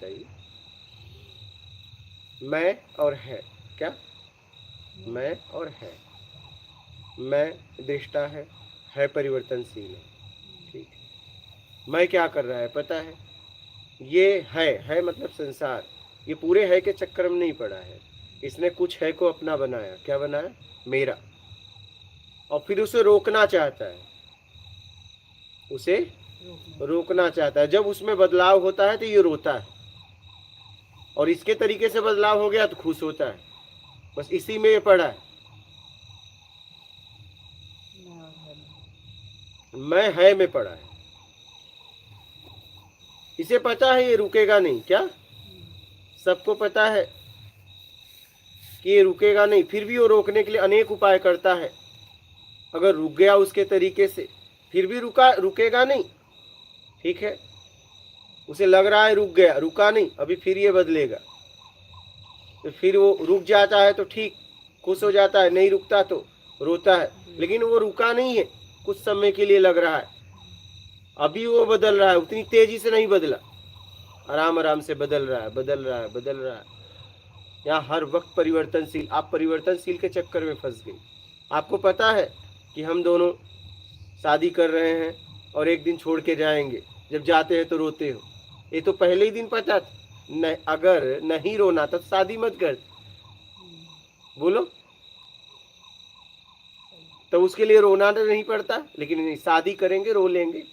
बताइए। मैं और है, क्या? मैं और है। मैं दृष्टा है परिवर्तनशील है, ठीक है। मैं क्या कर रहा है पता है? ये है मतलब संसार, ये पूरे है के चक्कर में नहीं पड़ा है। इसने कुछ है को अपना बनाया, क्या बनाया? मेरा। और फिर उसे रोकना चाहता है, उसे रोकना चाहता है। जब उसमें बदलाव होता है तो ये रोता है, और इसके तरीके से बदलाव हो गया तो खुश होता है। बस इसी में ये पड़ा है। मैं है में पड़ा है। इसे पता है ये रुकेगा नहीं, क्या? सबको पता है कि ये रुकेगा नहीं, फिर भी वो रोकने के लिए अनेक उपाय करता है। अगर रुक गया उसके तरीके से, फिर भी रुकेगा नहीं, ठीक है। उसे लग रहा है रुक गया, रुका नहीं, अभी फिर ये बदलेगा। तो फिर वो रुक जाता है तो ठीक, खुश हो जाता है, नहीं रुकता तो रोता है। लेकिन वो रुका नहीं है, कुछ समय के लिए लग रहा है, अभी वो बदल रहा है, उतनी तेजी से नहीं बदला, आराम आराम से बदल रहा है, बदल रहा है, बदल रहा है। यहाँ हर वक्त परिवर्तनशील। आप परिवर्तनशील के चक्कर में फंस गई। आपको पता है कि हम दोनों शादी कर रहे हैं और एक दिन छोड़ के जाएंगे, जब जाते हैं तो रोते हो। ये तो पहले ही दिन पता था। न, अगर नहीं रोना तो शादी मत कर, बोलो। तो उसके लिए रोना तो नहीं पड़ता, लेकिन शादी करेंगे रो लेंगे।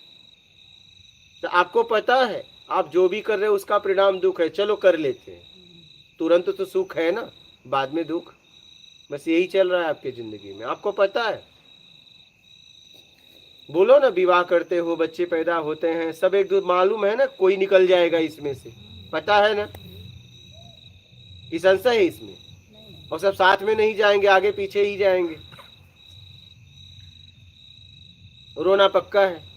तो आपको पता है आप जो भी कर रहे हो उसका परिणाम दुख है, चलो कर लेते हैं। तुरंत तो सुख है ना, बाद में दुख। बस यही चल रहा है आपकी जिंदगी में, आपको पता है। बोलो ना, विवाह करते हो, बच्चे पैदा होते हैं, सब एक दो मालूम है ना, कोई निकल जाएगा इसमें से, पता है ना कि संशय है इसमें। और सब साथ में नहीं जाएंगे, आगे पीछे ही जाएंगे। रोना पक्का है।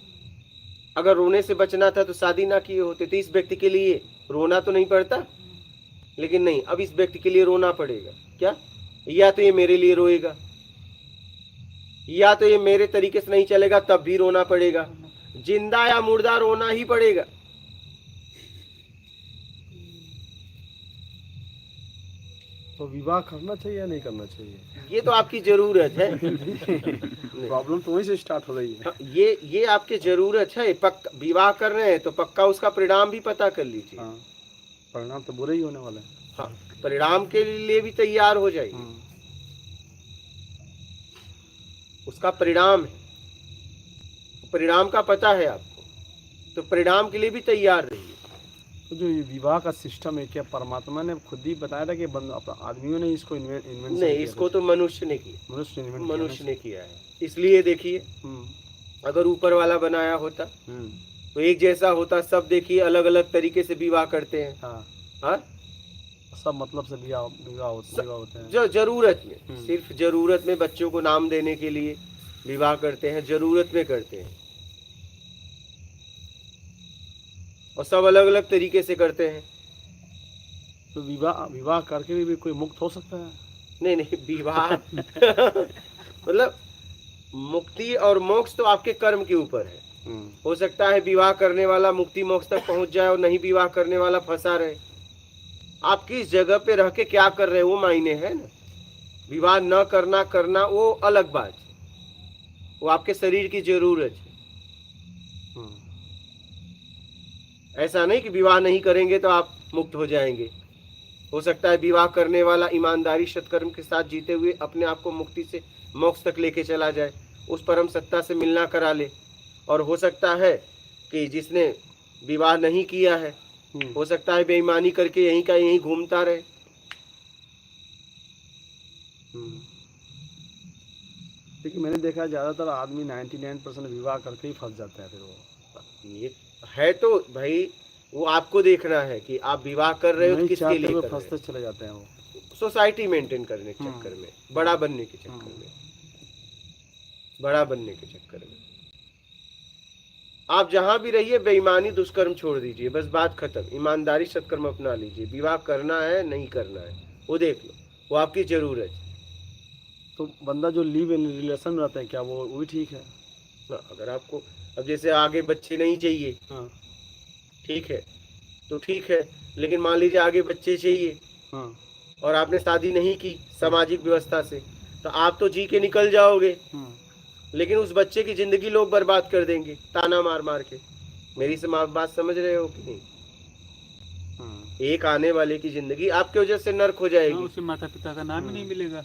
अगर रोने से बचना था तो शादी ना किए होते, तो इस व्यक्ति के लिए रोना तो नहीं पड़ता। लेकिन नहीं, अब इस व्यक्ति के लिए रोना पड़ेगा, क्या? या तो ये मेरे लिए रोएगा, या तो ये मेरे तरीके से नहीं चलेगा, तब भी रोना पड़ेगा। जिंदा या मुर्दा रोना ही पड़ेगा। तो विवाह करना चाहिए या नहीं करना चाहिए? ये तो आपकी जरूरत है। प्रॉब्लम तो वहीं से स्टार्ट हो रही है। हाँ, ये आपकी जरूरत है। पक्का विवाह कर रहे हैं तो पक्का उसका परिणाम भी पता कर लीजिए। हाँ, परिणाम तो बुरा ही होने वाला है। हाँ, परिणाम के लिए भी तैयार हो जाइए। उसका परिणाम है, परिणाम का पता है आपको, तो परिणाम के लिए भी तैयार रहिए। तो जो ये विवाह का सिस्टम है, क्या परमात्मा ने खुद ही बताया था कि आदमियों ने इसको इन्वेंट नहीं, इसको तो मनुष्य ने किया, मनुष्य ने किया है। इसलिए देखिए, अगर ऊपर वाला बनाया होता तो एक जैसा होता, सब देखिए अलग अलग तरीके से विवाह करते हैं। हाँ, सब मतलब से विवाह होते हैं। जो जरूरत में, सिर्फ जरूरत में बच्चों को नाम देने के लिए विवाह करते हैं, जरूरत में करते हैं, और सब अलग अलग तरीके से करते हैं। तो विवाह करके भी कोई मुक्त हो सकता है? नहीं, विवाह मतलब मुक्ति और मोक्ष तो आपके कर्म के ऊपर है। हो सकता है विवाह करने वाला मुक्ति मोक्ष तक पहुंच जाए और नहीं विवाह करने वाला फंसा रहे। आप किस जगह पे रह के क्या कर रहे हैं वो मायने है ना। विवाह न करना वो अलग बात है, वो आपके शरीर की जरूरत है। ऐसा नहीं कि विवाह नहीं करेंगे तो आप मुक्त हो जाएंगे। हो सकता है विवाह करने वाला ईमानदारी सत्कर्म के साथ जीते हुए अपने आप को मुक्ति से मोक्ष तक लेके चला जाए, उस परम सत्ता से मिलना करा ले। और हो सकता है कि जिसने विवाह नहीं किया है, हो सकता है बेईमानी करके यहीं का यहीं घूमता रहे। लेकिन मैंने देखा ज्यादातर आदमी 99% विवाह करके ही फंस जाता है। फिर वो ये है तो भाई, वो आपको देखना है कि आप विवाह कर रहे हो तो किसके लिए कर रहे फंसते चले जाते हैं। वो सोसाइटी मेंटेन करने के चक्कर में, बड़ा बनने के चक्कर में, बड़ा बनने के चक्कर में। आप जहां भी रहिए बेईमानी दुष्कर्म छोड़ दीजिए, बस बात खत्म। ईमानदारी सत्कर्म अपना लीजिए। विवाह करना है नहीं करना है वो देख लो, वो आपकी जरूरत है। तो बंदा जो लिव इन रिलेशन में रहता है, क्या वो भी ठीक है? अगर आपको अब जैसे आगे बच्चे नहीं चाहिए, ठीक है, तो ठीक है, लेकिन मान लीजिए आगे बच्चे चाहिए हाँ और आपने शादी नहीं की सामाजिक व्यवस्था से, तो आप तो जी के निकल जाओगे, हाँ लेकिन उस बच्चे की जिंदगी लोग बर्बाद कर देंगे ताना मार मार के। मेरी से बात समझ रहे हो कि नहीं? हाँ एक आने वाले की जिंदगी आपकी वजह से नर्क हो हाँ, जाएगी। उसे माता पिता का नाम ही नहीं मिलेगा।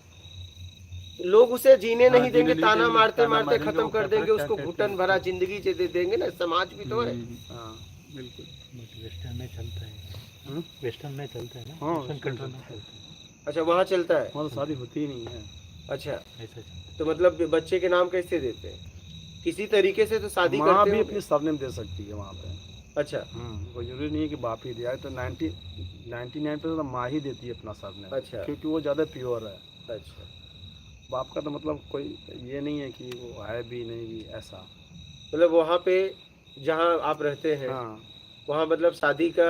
लोग उसे जीने हाँ, नहीं जीने देंगे, नहीं ताना देंगे, मारते ताना मारते मारेंगे, खत्म वो कर क्या देंगे, क्या उसको कहते घुटन हैं। भरा जिंदगी दे देंगे ना, समाज भी तो है। हाँ बिल्कुल। वेस्टर्न में चलता है, हाँ वेस्टर्न में चलता है ना, हाँ, वेस्टर्न वेस्टर्न कंट्री में चलता है। चलता है, अच्छा, वहाँ चलता है। वहाँ तो शादी होती ही नहीं है। अच्छा, ऐसा चलता है। तो मतलब बच्चे के नाम कैसे देते हैं? किसी तरीके से तो शादी माँ करते भी होंगे। अपनी सरनेम दे सकती है वहाँ पे। अच्छा कोई जरूरी नहीं है कि बाप ही दिया है, तो 99% माँ ही देती है अपना सरनेम। अच्छा। क्योंकि वो ज़्यादा प्योर है। अच्छा, बाप का तो मतलब कोई ये नहीं है कि वो है भी नहीं भी ऐसा। मतलब वहाँ पे जहाँ आप रहते हैं हाँ, वहाँ मतलब शादी का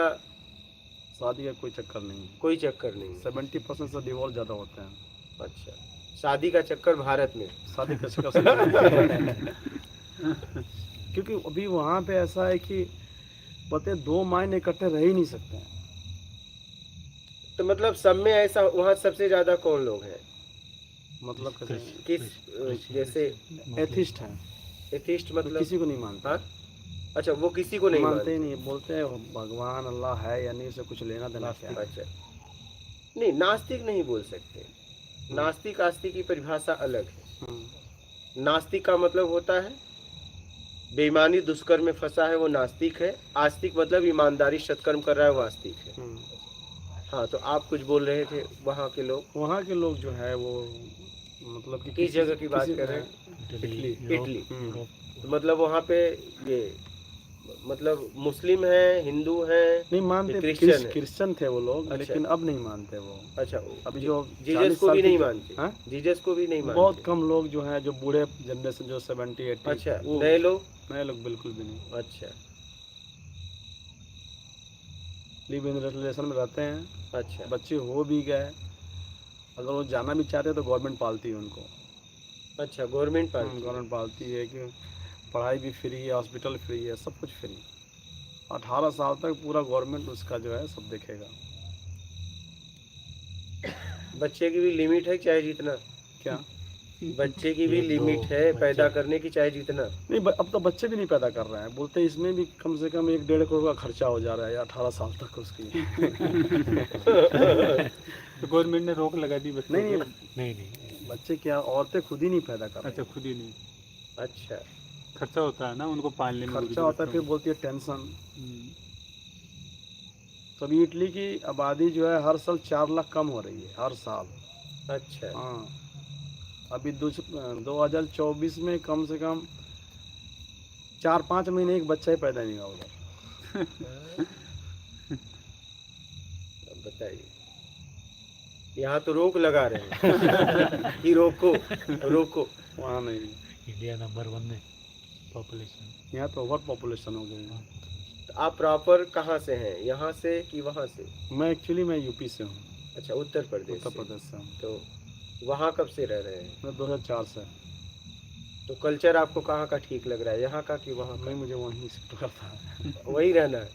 शादी का कोई चक्कर नहीं है। कोई चक्कर नहीं है। 70% से डिवोर्स ज़्यादा होते हैं। अच्छा, शादी का चक्कर भारत में। शादी का चक्कर से क्योंकि अभी वहाँ पे ऐसा है कि पते दो मायने इकट्ठे रह ही नहीं सकते हैं। तो मतलब सब में ऐसा, वहाँ सबसे ज्यादा कौन लोग हैं? मतलब कैसे किस जैसे एथिस्ट हैं, एथिस्ट तो मतलब? किसी को नहीं मानते। हाँ, अच्छा, वो किसी को नहीं मानते ही मानते। नहीं, बोलते हैं भगवान अल्लाह है या नहीं, उसे कुछ लेना देना क्या है। अच्छा, नहीं, नास्तिक नहीं बोल सकते। नास्तिक आस्तिक की परिभाषा अलग है। हम्म, नास्तिक का मतलब होता है बेईमानी दुष्कर्म में फंसा है, वो नास्तिक है। आस्तिक मतलब ईमानदारी सत्कर्म कर रहा है, वो आस्तिक है। हम्म। हाँ, तो आप कुछ बोल रहे थे, वहाँ के लोग वहाँ के लोग जो है वो मतलब कि किस जगह की बात कर रहे हैं? इटली। इटली। हम्म। तो मतलब वहाँ पे ये मतलब मुस्लिम है, हिंदू है, नहीं मानते, ये क्रिश्चियन है? क्रिश्चियन थे वो लोग। अच्छा। लेकिन अब नहीं मानते वो। अच्छा, अभी जो जीसस 40 को साल भी की नहीं जो- मानते? हाँ? जीसस को भी नहीं मानते? बहुत कम लोग जो हैं, जो बूढ़े जनरेशन जो 70-80। अच्छा, वो नए लोग? नए लोग बिल्कुल भी नहीं। अच्छा लिव इन रिलेशन में रहते हैं, अच्छा बच्चे हो भी गए, अगर वो जाना भी चाहते हैं तो गवर्नमेंट पालती है उनको। अच्छा, गवर्नमेंट पालती है। गवर्नमेंट पालती है कि पढ़ाई भी फ्री है, हॉस्पिटल फ्री है, सब कुछ फ्री। 18 साल तक पूरा गवर्नमेंट उसका जो है सब देखेगा। बच्चे की भी लिमिट है, चाहे जितना? क्या? बच्चे की भी एक दो लिमिट है पैदा बच्चे। करने की, चाहे जितना? नहीं, अब तो बच्चे भी नहीं पैदा कर रहे हैं। बोलते हैं इसमें भी कम से कम 1-1.5 करोड़ का खर्चा हो जा रहा है 18 साल तक उसकी। तो गवर्नमेंट ने रोक लगा दी बच्चों नहीं, पे। नहीं नहीं, बच्चे क्या, औरतें खुद ही नहीं पैदा कर रही अच्छा, खुद ही नहीं। अच्छा, खर्चा होता है ना उनको पालने में। खर्चा होता है, फिर बोलती है टेंशन। हम्म, तो अभी इटली की आबादी जो है हर साल 4 लाख कम हो रही है, हर साल। अच्छा। हाँ, अभी 2024 में कम से कम 4-5 महीने एक बच्चा ही पैदा नहीं हुआ उधर। अब बताइए, यहाँ तो रोक लगा रहे हैं कि रोको रोको। वहाँ नहीं, इंडिया नंबर 1 में पॉपुलेशन। यहाँ तो ओवर पॉपुलेशन हो गई है। तो आप प्रॉपर कहाँ से हैं, यहाँ से कि वहाँ से? मैं यूपी से हूँ, अच्छा, उत्तर प्रदेश उत्तर से। प्रदेश से हूँ। तो वहाँ कब से रह रहे हैं? मैं 2004 से। तो कल्चर आपको कहाँ का ठीक लग रहा है, यहाँ का कि वहाँ नहीं, मुझे वहीं से करता है। का? वही रहना है।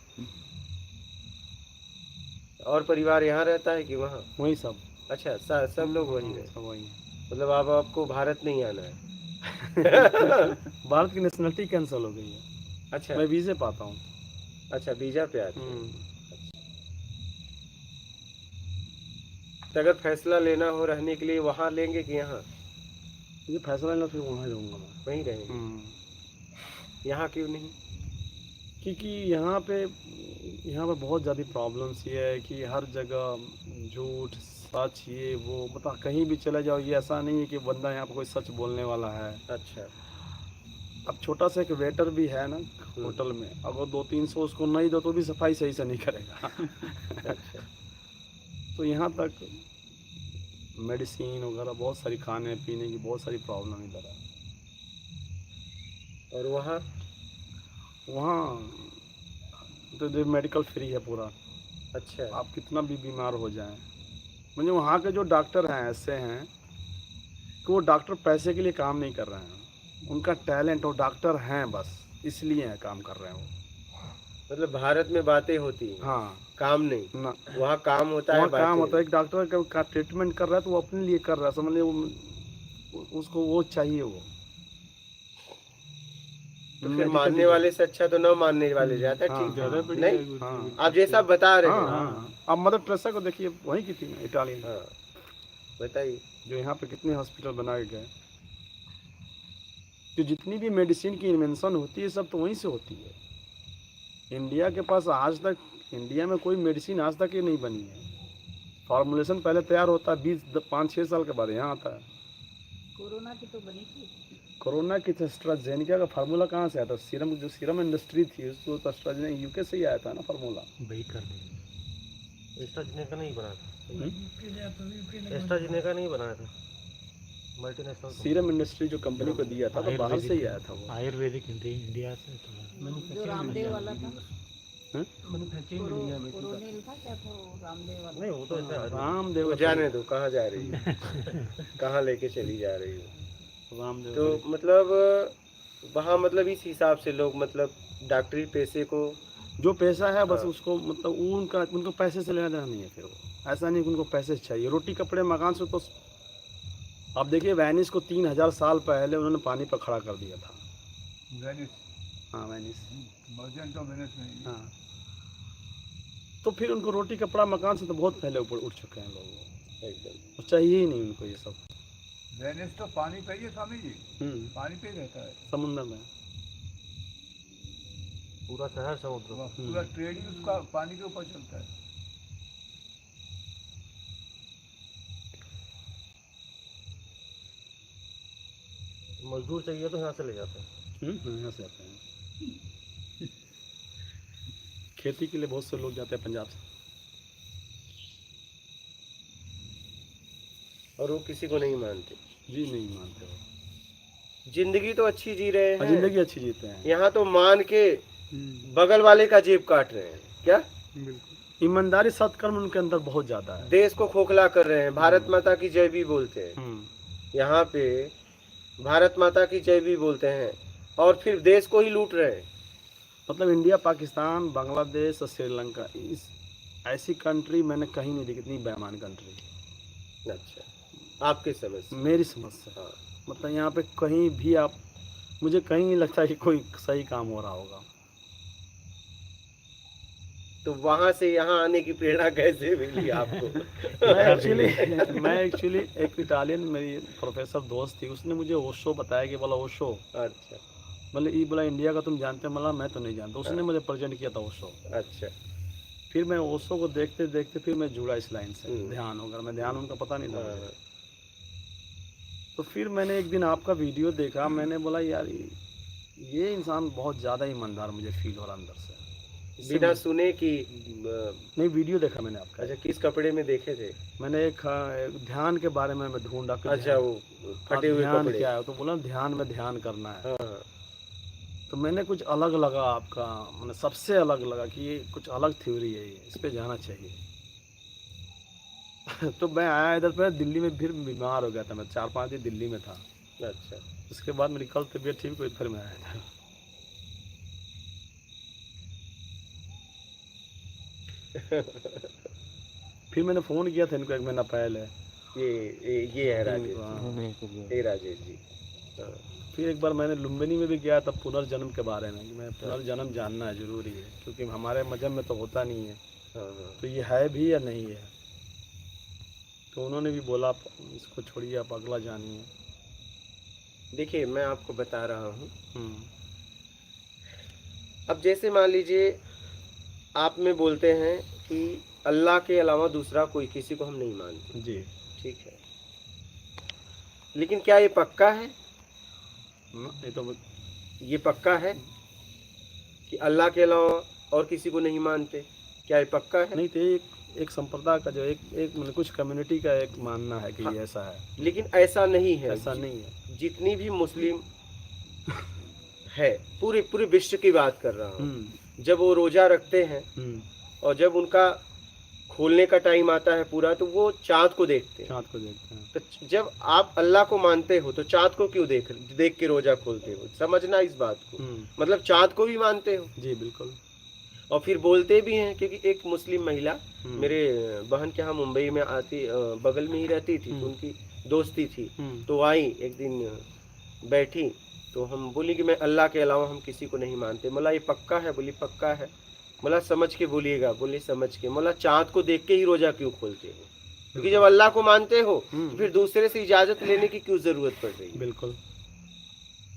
और परिवार यहाँ रहता है कि वहाँ? वहीं सब। अच्छा, सब लोग वहीं रहते, सब वहीं। मतलब आपको भारत नहीं आना है? भारत की नेशनलिटी कैंसिल हो गई है। अच्छा मैं वीज़े पाता हूँ। अच्छा, वीजा पे आते हैं। तो अगर फैसला लेना हो रहने के लिए, वहाँ लेंगे कि यहाँ? ये फैसला लेना, फिर वहाँ रहूँगा मैं। वहीं रहेंगे? यहाँ क्यों नहीं? क्योंकि यहाँ पे बहुत ज़्यादा प्रॉब्लम्स ये है कि हर जगह झूठ सच ये वो, बता कहीं भी चले जाओ, ये ऐसा नहीं है कि बंदा यहाँ पे कोई सच बोलने वाला है। अच्छा अब छोटा सा एक वेटर भी है ना होटल में, अगर 200-300 उसको नहीं दो तो भी सफाई सही से नहीं करेगा। अच्छा। तो यहाँ तक मेडिसिन वगैरह बहुत सारी, खाने पीने की बहुत सारी प्रॉब्लम इधर है। और वहाँ? वहाँ तो मेडिकल फ्री है पूरा। अच्छा, आप कितना भी बीमार हो जाएं। मुझे वहाँ के जो डॉक्टर हैं ऐसे हैं कि वो डॉक्टर पैसे के लिए काम नहीं कर रहे हैं, उनका टैलेंट, वो डॉक्टर हैं बस इसलिए काम कर रहे हैं वो। मतलब भारत में बातें होती हैं, हाँ काम नहीं। ना, वहाँ काम होता है, वहाँ काम बातें। होता है। एक डॉक्टर का ट्रीटमेंट कर रहा है तो वो अपने लिए कर रहा है, समझ लीजिए उसको वो चाहिए वो। तो फिर मेडिकल मानने भी वाले से अच्छा तो न मानने वाले ज्यादा हाँ, ठीक ज्यादा है। बढ़िया है नहीं, गुरु जी, हाँ। बिल्कुल आप जैसा सही। बता रहे हाँ हैं। हाँ हाँ। अब मदर टेरेसा को देखिए, वहीं की थी ना, इटालियन, हाँ, बताइए। जो यहाँ पे कितने हॉस्पिटल बनाए गए। जो जितनी भी मेडिसिन की इन्वेंशन होती है सब तो वहीं से होती है। इंडिया के पास आज तक, इंडिया में कोई मेडिसिन आज तक ही नहीं बनी है। फॉर्मुलेशन पहले तैयार होता है 5-6 साल के बाद यहाँ आता है। कोरोना की तो बनी थी। कोरोना की एस्ट्राजेनेका का फार्मूला कहाँ से आया था? सीरम, जो सीरम इंडस्ट्री थी उसको तो एस्ट्राजेनेका यूके से ही आया था ना फार्मूला। वही कर देंगे। एस्ट्राजेनेका नहीं बनाया था, एस्ट्राजेनेका नहीं बनाया था, मल्टीनेशनल सीरम इंडस्ट्री जो कंपनी को दिया था तो बाहर से ही आया था वो। आयुर्वेदिक इंडिया से तो जो रामदेव वाला था, हैं? कोरोनिल था क्या था वो रामदेव वाला? नहीं, वो तो ऐसे रामदेव वो जाने दो, कहाँ जा रही है, कहाँ लेके चली जा रही हो। रामदेव तो मतलब वहाँ मतलब इस हिसाब से लोग मतलब डॉक्टरी पेशे को, जो पैसा है बस हाँ। उसको मतलब उनको पैसे से लेना देना नहीं है। फिर वो ऐसा नहीं कि उनको पैसे चाहिए, रोटी कपड़े मकान से तो। आप देखिए वेनिस को 3000 साल पहले उन्होंने पानी पर खड़ा कर दिया था। वेनिस, हाँ वेनिस, मर्जेंट ऑफ वेनिस में। हाँ। तो फिर उनको रोटी कपड़ा मकान से तो बहुत पहले ऊपर उठ चुके हैं लोग, एकदम वो चाहिए ही नहीं उनको ये सब। वेनिस तो पानी पे ही है स्वामी जी, पानी पे ही रहता है। समुद्र में। पूरा शहर समुद्र में। पूरा ट्रेड ही उसका पानी के ऊपर चलता है। मजदूर चाहिए तो यहाँ से ले जाते हैं। यहाँ से आते हैं। खेती के लिए बहुत से लोग जाते हैं पंजाब से। और वो किसी को नहीं मानते। जी नहीं मानते वो। जिंदगी तो अच्छी जी रहे हाँ, हैं, जिंदगी अच्छी जीते हैं। यहाँ तो मान के बगल वाले का जेब काट रहे हैं क्या, बिल्कुल। ईमानदारी सत्कर्म उनके अंदर बहुत ज्यादा है। देश को खोखला कर रहे हैं, भारत माता की जय भी बोलते हैं। यहाँ पे भारत माता की जय भी बोलते हैं और फिर देश को ही लूट रहे हैं। मतलब इंडिया, पाकिस्तान, बांग्लादेश और श्रीलंका, इस ऐसी कंट्री मैंने कहीं नहीं देखी, इतनी बेईमान कंट्री। अच्छा, आपके समझ से। मेरी समझ से हाँ, मतलब यहाँ पे कहीं भी आप, मुझे कहीं नहीं लगता कि कोई सही काम हो रहा होगा। तो वहां से यहाँ आने की प्रेरणा कैसे मिली आपको? मैं एक्चुअली एक इटालियन मेरी प्रोफेसर दोस्त थी, उसने मुझे ओशो बताया कि बोला ओशो, अच्छा बोले ये बोला इंडिया का तुम जानते हो? बोला मैं तो नहीं जानता। उसने मुझे प्रेजेंट किया था ओशो। अच्छा। फिर मैं ओशो को देखते देखते फिर मैं जुड़ा इस लाइन से। हम्म। ध्यान होगा, मैं ध्यान उनका पता नहीं था हाँ, मुझे। तो फिर मैंने एक दिन आपका वीडियो देखा, मैंने बोला यार ये इंसान बहुत ज़्यादा ईमानदार मुझे फील हो रहा अंदर से। बिना सुने कि नहीं, वीडियो देखा मैंने आपका। अच्छा, किस कपड़े में देखे थे? मैंने एक ध्यान के बारे में मैं ढूंढा कि अच्छा, ध्यान- वो हाँ, फटे हुए ध्यान कपड़े। क्या है, तो बोला ध्यान में ध्यान करना है। हाँ, तो मैंने कुछ अलग लगा आपका, मैंने सबसे अलग लगा कि ये कुछ अलग थ्योरी है, ये इस पे जाना चाहिए। तो मैं आया इधर पे, दिल्ली में फिर बीमार हो गया था मैं, 4-5 दिन दिल्ली में था। अच्छा। उसके बाद मेरी कल तबीयत ठीक हुई, फिर मैं आया था। फिर मैंने फ़ोन किया था इनको 1 महीना पहले। ये है राजेश हाँ। जी, ये राजेश जी। हाँ, फिर एक बार मैंने लुम्बिनी में भी गया था पुनर्जन्म के बारे में, कि मैं पुनर्जन्म जानना है ज़रूरी है, क्योंकि हमारे मजहब में तो होता नहीं है। हाँ, हाँ। तो ये है भी या नहीं है? तो उन्होंने भी बोला आप इसको छोड़िए, आप अगला जानिए। देखिए, मैं आपको बता रहा हूँ। हम्म, अब जैसे मान लीजिए आप में बोलते हैं कि अल्लाह के अलावा दूसरा कोई, किसी को हम नहीं मानते, जी। ठीक है, लेकिन क्या ये पक्का है? ये तो ये पक्का है कि अल्लाह के अलावा और किसी को नहीं मानते? क्या ये पक्का है? नहीं, तो एक संप्रदाय का जो एक मतलब कुछ कम्युनिटी का एक मानना है कि ये ऐसा है। लेकिन ऐसा नहीं है। ऐसा नहीं है। जितनी भी मुस्लिम है, पूरे विश्व की बात कर रहा हूँ, जब वो रोजा रखते हैं और जब उनका खोलने का टाइम आता है पूरा, तो वो चाँद को देखते हैं। चाँद को देखते हैं। तो जब आप अल्लाह को मानते हो तो चाँद को क्यों देख के रोजा खोलते हो? समझना इस बात को। मतलब चाँद को भी मानते हो। जी बिल्कुल। और फिर बोलते भी हैं, क्योंकि एक मुस्लिम महिला हम्म, मेरे बहन के यहाँ मुंबई में आती, बगल में ही रहती थी, तो उनकी दोस्ती थी, तो आई एक दिन बैठी, तो हम बोली कि मैं अल्लाह के अलावा हम किसी को नहीं मानते। बोला ये पक्का है? बोली पक्का है। बोला समझ के बोलिएगा? बोली समझ के। बोला चाँद को देख के ही रोजा क्यों खोलते हो? क्योंकि जब अल्लाह को मानते हो तो फिर दूसरे से इजाजत लेने की क्यों जरूरत पड़ रही है? बिल्कुल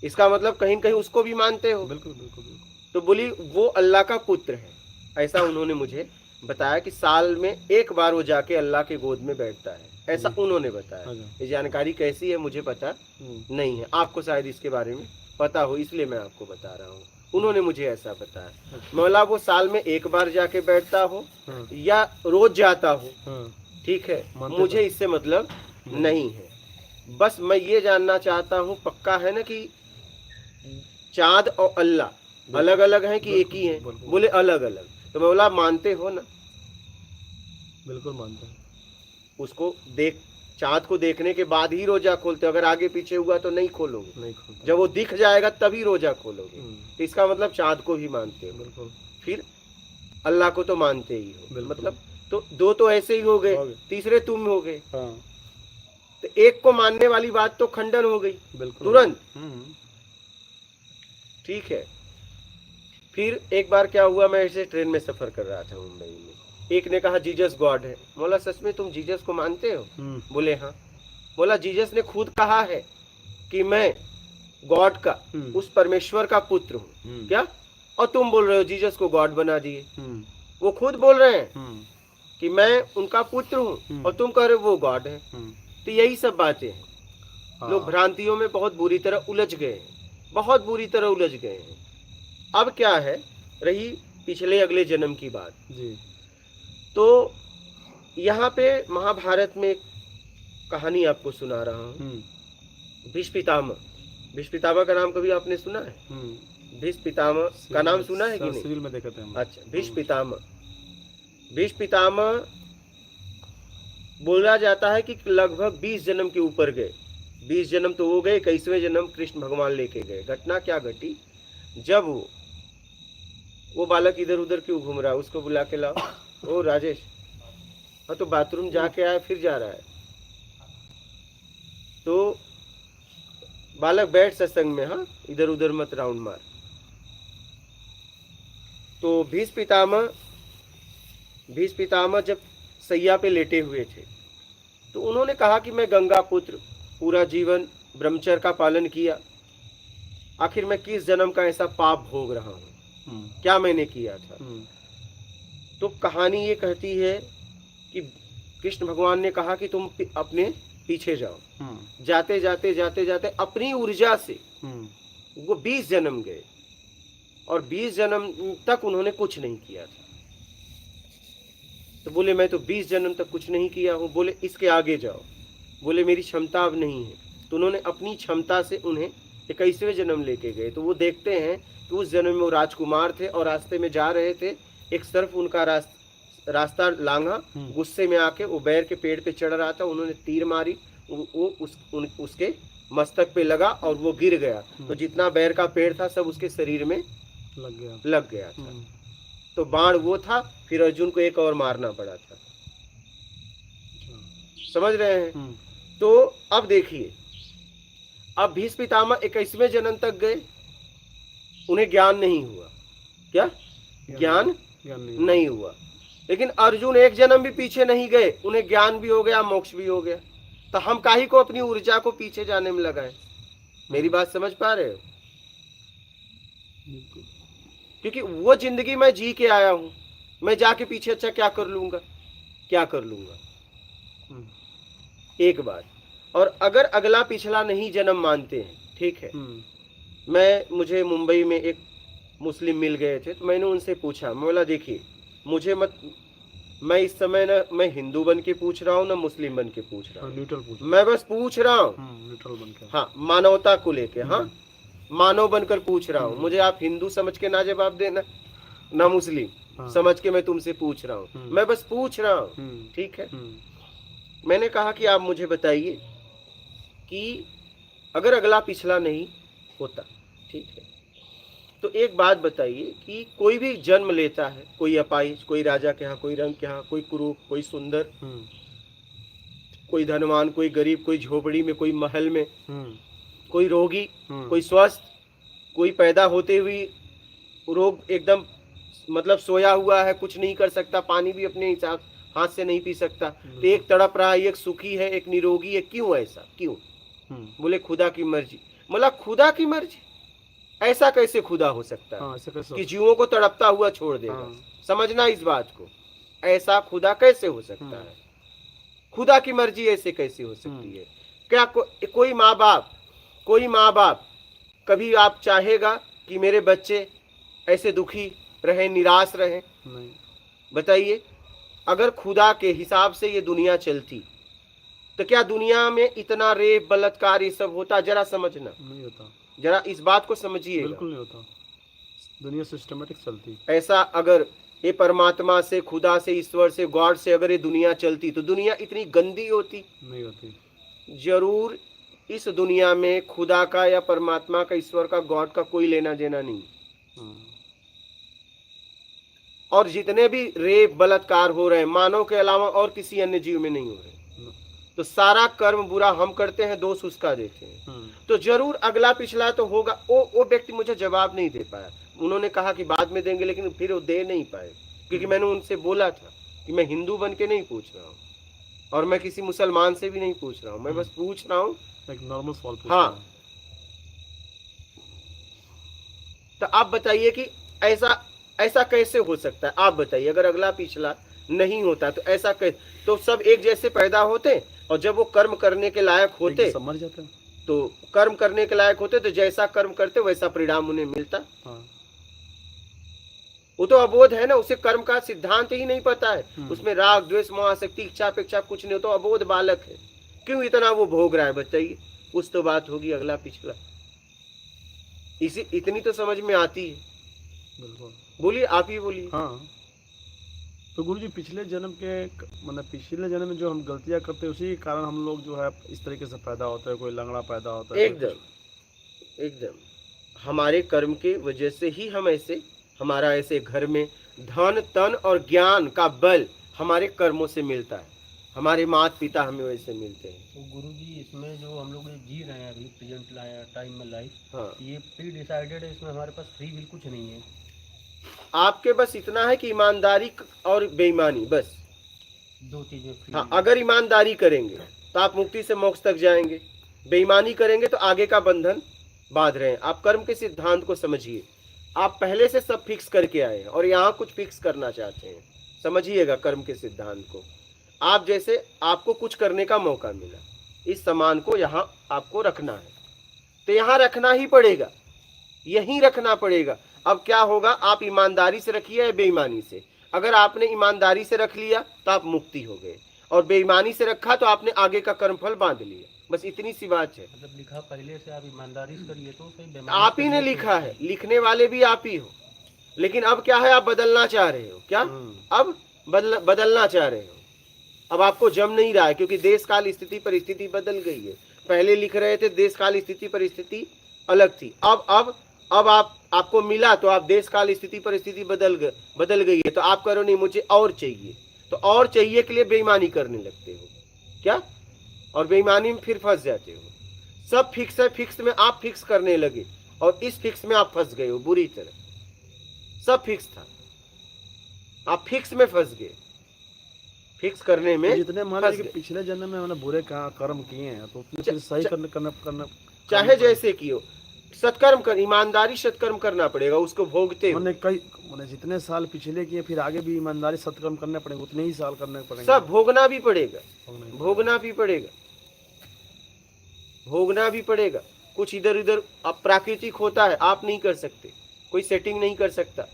इसका मतलब कहीं न कहीं उसको भी मानते हो। बिल्कुल बिल्कुल बिल्कुल। तो बोली वो अल्लाह का पुत्र है, ऐसा उन्होंने मुझे बताया कि साल में एक बार वो जाके अल्लाह के गोद में बैठता है, ऐसा उन्होंने बताया। अच्छा। ये जानकारी कैसी है मुझे पता नहीं है, आपको शायद इसके बारे में पता हो, इसलिए मैं आपको बता रहा हूँ। उन्होंने मुझे ऐसा बताया। मौला वो साल में एक बार जाके बैठता हो हाँ, या रोज जाता हो, हाँ, ठीक है, मानते मुझे इससे मतलब नहीं है। बस मैं ये जानना चाहता हूँ, पक्का है ना कि चाँद और अल्लाह अलग अलग हैं कि एक ही हैं? बिल्कुल। बोले अलग अलग। तो मौला मानते हो ना? बिल्कुल मानता है। उसको देख, चाँद को देखने के बाद ही रोजा खोलते हो, अगर आगे पीछे हुआ तो नहीं खोलोगे। नहीं खोलता। जब वो दिख जाएगा तभी रोजा खोलोगे। हम्म, तो इसका मतलब चाँद को भी मानते हो, बिल्कुल फिर अल्लाह को तो मानते ही हो। बिल्कुल। मतलब तो दो तो ऐसे ही हो गए, हो गए। तीसरे तुम हो गए। हाँ तो एक को मानने वाली बात तो खंडन हो गई बिल्कुल तुरंत। हम्म, ठीक है। फिर एक बार क्या हुआ, मैं ऐसे ट्रेन में सफर कर रहा था मुंबई में, एक ने कहा जीसस गॉड है। बोला सच में तुम जीसस को मानते हो? बोले हाँ। बोला जीसस ने खुद कहा है कि मैं गॉड का, उस परमेश्वर का पुत्र हूँ, क्या? और तुम बोल रहे हो जीसस को गॉड बना दिए। वो खुद बोल रहे हैं कि मैं उनका पुत्र हूँ और तुम कह रहे हो वो गॉड है। तो यही सब बातें हैं। लोग भ्रांतियों में बहुत बुरी तरह उलझ गए हैं, बहुत बुरी तरह उलझ गए हैं। अब क्या है, रही पिछले अगले जन्म की बात जी। तो यहाँ पे महाभारत में एक कहानी आपको सुना रहा हूँ। भीष्म पितामह, भीष्म पितामह का नाम कभी आपने सुना है? भीष्म पितामह का नाम सुना है कि नहीं? सिविल में देखते हैं हम। अच्छा, भीष्म पितामह, भीष्म पितामह बोला जाता है कि लगभग 20 जन्म के ऊपर गए। 20 जन्म तो हो गए, 21वें जन्म कृष्ण भगवान लेके गए। घटना क्या घटी, जब वो बालक इधर उधर क्यों घूम रहा है, उसको बुला के लाओ। ओ राजेश, हाँ तो बाथरूम जाके आया फिर जा रहा है। तो बालक बैठ सत्संग में, हाँ इधर उधर मत राउंड मार। तो भीष्म पितामह जब सैया पे लेटे हुए थे तो उन्होंने कहा कि मैं गंगा पुत्र, पूरा जीवन ब्रह्मचर्य का पालन किया, आखिर मैं किस जन्म का ऐसा पाप भोग रहा हूँ, क्या मैंने किया था। तो कहानी ये कहती है कि कृष्ण भगवान ने कहा कि तुम अपने पीछे जाओ। जाते जाते जाते जाते अपनी ऊर्जा से वो 20 जन्म गए और 20 जन्म तक उन्होंने कुछ नहीं किया था। तो बोले मैं तो 20 जन्म तक कुछ नहीं किया हूँ। बोले इसके आगे जाओ। बोले मेरी क्षमता अब नहीं है। तो उन्होंने अपनी क्षमता से उन्हें 21वें जन्म लेके गए। तो वो देखते हैं कि उस जन्म में वो राजकुमार थे और रास्ते में जा रहे थे, एक सर्प उनका रास्ता लांघा, गुस्से में आके वो बैर के पेड़ पे चढ़ रहा था, उन्होंने तीर मारी, वो उसके मस्तक पे लगा और वो गिर गया। तो जितना बैर का पेड़ था सब उसके शरीर में लग गया था। तो बाण वो था, फिर अर्जुन को एक और मारना पड़ा था। समझ रहे हैं? तो अब देखिए, अब भीष्म पितामह 21वें जन्म तक गए, उन्हें ज्ञान नहीं हुआ। क्या ज्ञान नहीं हुआ। लेकिन अर्जुन एक जन्म भी पीछे नहीं गए, उन्हें ज्ञान भी हो गया, मोक्ष भी हो गया। तो हम काहे को अपनी ऊर्जा को पीछे जाने में लगाएं? मेरी बात समझ पा रहे हो? क्योंकि वो जिंदगी मैं जी के आया हूं, मैं जाके पीछे अच्छा क्या कर लूंगा, क्या कर लूंगा? एक बात। और अगर अगला पिछला नहीं जन्म मानते हैं, ठीक है, मुझे मुंबई में एक मुस्लिम मिल गए थे, तो मैंने उनसे पूछा, मैं बोला देखिए मुझे मत, मैं इस समय ना मैं हिंदू बन के पूछ रहा हूँ ना मुस्लिम बन के पूछ रहा हूँ, मैं बस पूछ रहा हूँ, हाँ मानवता को लेके, हाँ मानव बनकर पूछ रहा हूँ। मुझे आप हिंदू समझ के ना जवाब देना, ना मुस्लिम समझ के मैं तुमसे पूछ रहा हूँ, मैं बस पूछ रहा हूँ, ठीक है। मैंने कहा कि आप मुझे बताइए कि अगर अगला पिछला नहीं होता, ठीक है, तो एक बात बताइए कि कोई भी जन्म लेता है, कोई अपाहिज, कोई राजा के यहाँ, कोई रंग के यहाँ, कोई कुरूप, कोई सुंदर, कोई धनवान, कोई गरीब, कोई झोपड़ी में, कोई महल में, कोई रोगी, कोई स्वस्थ, कोई पैदा होते हुए रोग एकदम मतलब सोया हुआ है, कुछ नहीं कर सकता, पानी भी अपने हिसाब हाथ से नहीं पी सकता। तो एक तड़प रहा है, एक सुखी है, एक निरोगी है। क्यों ऐसा? क्यों? बोले खुदा की मर्जी। मतलब खुदा की मर्जी? ऐसा कैसे खुदा हो सकता है कि जीवों को तड़पता हुआ छोड़ देगा? समझना इस बात को, ऐसा खुदा कैसे हो सकता है? खुदा की मर्जी ऐसे कैसे हो सकती है? क्या कोई माँ बाप कभी आप चाहेगा कि मेरे बच्चे ऐसे दुखी रहे, निराश रहे? नहीं। बताइए, अगर खुदा के हिसाब से ये दुनिया चलती तो क्या दुनिया में इतना रेप, बलात्कार ये सब होता? जरा समझना, नहीं होता। जरा इस बात को समझिए। बिल्कुल नहीं होता, दुनिया सिस्टमेटिक चलती। ऐसा अगर ये परमात्मा से, खुदा से, ईश्वर से, गॉड से अगर ये दुनिया चलती तो दुनिया इतनी गंदी होती? नहीं होती। जरूर इस दुनिया में खुदा का या परमात्मा का, ईश्वर का, गॉड का कोई लेना देना नहीं। और जितने भी रेप, बलात्कार हो रहे हैं, मानव के अलावा और किसी अन्य जीव में नहीं हो रहे। तो सारा कर्म बुरा हम करते हैं, दोष उसका देते हैं। तो जरूर अगला पिछला तो होगा। वो व्यक्ति मुझे जवाब नहीं दे पाया। उन्होंने कहा कि बाद में देंगे, लेकिन फिर वो दे नहीं पाए, क्योंकि मैंने उनसे बोला था कि मैं हिंदू बन के नहीं पूछ रहा हूँ और मैं किसी मुसलमान से भी नहीं पूछ रहा हूँ, मैं बस पूछ रहा हूँ एक नॉर्मल सवाल। हाँ, तो आप बताइए कि ऐसा कैसे हो सकता है? आप बताइए, अगर अगला पिछला नहीं होता तो ऐसा कैसे? तो सब एक जैसे पैदा होते और जब वो कर्म करने के लायक होते, समझ जाते, तो कर्म करने के लायक होते तो जैसा कर्म करते वैसा परिणाम उन्हें मिलता। वो तो अबोध है ना, उसे कर्म का सिद्धांत ही नहीं पता है। उसमें राग, द्वेष, मोह, आसक्ति, इच्छा, अपेक्षा कुछ नहीं, तो अबोध बालक है। क्यों इतना वो भोग रहा है? बताइए, कुछ तो बात होगी अगला पिछला। इतनी तो समझ में आती है। बिल्कुल। बोलिए, आप ही बोलिए। हाँ, तो गुरुजी पिछले जन्म के, मतलब पिछले जन्म में जो हम गलतियां करते हैं उसी के कारण हम लोग जो है इस तरीके से पैदा होते हैं, कोई लंगड़ा पैदा होता है। एकदम हमारे कर्म के वजह से ही हम ऐसे, हमारा ऐसे घर में धन, तन और ज्ञान का बल हमारे कर्मों से मिलता है। हमारे माता पिता हमें वैसे मिलते हैं। तो गुरुजी, इसमें जो हम लोग जी रहे हैं अभी प्रेजेंट टाइम में लाइफ, हाँ, ये प्री डिसाइडेड है, इसमें हमारे पास फ्री विल कुछ नहीं है। आपके बस इतना है कि ईमानदारी और बेईमानी, बस दो चीजें फ्री। हाँ, अगर ईमानदारी करेंगे तो आप मुक्ति से मोक्ष तक जाएंगे, बेईमानी करेंगे तो आगे का बंधन बांध रहे हैं। आप कर्म के सिद्धांत को समझिए। आप पहले से सब फिक्स करके आए हैं और यहाँ कुछ फिक्स करना चाहते हैं। समझिएगा कर्म के सिद्धांत को। आप जैसे आपको कुछ करने का मौका मिला, इस सामान को यहाँ आपको रखना है, तो यहाँ रखना ही पड़ेगा, यहीं रखना पड़ेगा। अब क्या होगा? आप ईमानदारी से रखिए या बेईमानी से। अगर आपने ईमानदारी से रख लिया तो आप मुक्ति हो गए, और बेईमानी से रखा तो आपने आगे का कर्मफल बांध लिया। बस इतनी सी बात है। मतलब लिखा पहले से आप ईमानदारी से करिए तो सही। आप ही ने लिखा है, लिखने वाले भी आप ही हो, लेकिन अब क्या है? आप बदलना चाह रहे हो। क्या अब बदलना चाह रहे हो? अब आपको जम नहीं रहा है, क्योंकि देश काल स्थिति परिस्थिति बदल गई है। पहले लिख रहे थे देश काल स्थिति परिस्थिति अलग थी। अब आपको मिला तो आप देश काल स्थिति परिस्थिति बदल गई है, तो आप करो नहीं, मुझे और चाहिए। तो और चाहिए के लिए बेईमानी करने लगते हो। क्या? और बेईमानी में फिर फंस जाते हो। सब फिक्स है, फिक्स में आप फिक्स करने लगे और इस फिक्स में आप फंस गए हो बुरी तरह। सब फिक्स था, आप फिक्स में फंस गए। फिक्स करने में जितने मान लीजिए कि पिछले जन्म में मैंने बुरे कर्म किए हैं तो उतने फिर सही करना चाहे जैसे की हो, सत्कर्म कर, ईमानदारी सत्कर्म करना पड़ेगा, उसको भोगते हो। मैंने जितने साल पिछले किए फिर आगे भी ईमानदारी सत्कर्म करने पड़ेंगे, उतने ही साल करने पड़ेंगे। सब भोगना भी पड़ेगा, भोगना भी पड़ेगा, भोगना भी पड़ेगा। कुछ इधर उधर अब प्राकृतिक होता है, आप नहीं कर सकते, कोई सेटिंग नहीं कर सकता।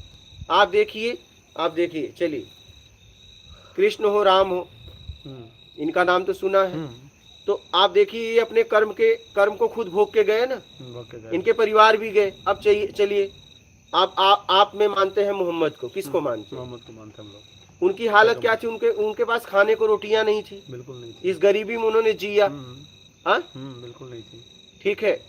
आप देखिए, चलिए, कृष्ण हो, राम हो, इनका नाम तो सुना है। तो आप देखिए, ये अपने कर्म को खुद भोग के गए ना, इनके परिवार भी गए। अब चलिए, आप में मानते हैं मोहम्मद को, किसको मानते हैं? मोहम्मद को मानते हैं हम लोग। उनकी हालत क्या थी? उनके पास खाने को रोटियां नहीं थी, बिल्कुल नहीं थी। इस गरीबी में उन्होंने जिया। बिल्कुल नहीं थी। ठीक है,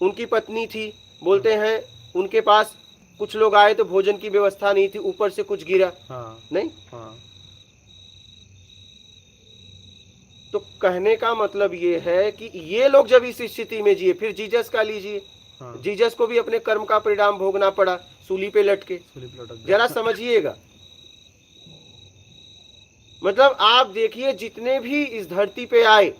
उनकी पत्नी थी, बोलते हैं उनके पास कुछ लोग आए तो भोजन की व्यवस्था नहीं थी, ऊपर से कुछ गिरा, हाँ नहीं? हाँ तो कहने का मतलब ये है कि ये लोग जब इस स्थिति में जिए, फिर जीसस का लीजिए, हाँ जीसस को भी अपने कर्म का परिणाम भोगना पड़ा, सूली पे लटके। सूली पे लटक गए। जरा समझिएगा, मतलब आप देखिए जितने भी इस धरती पे आए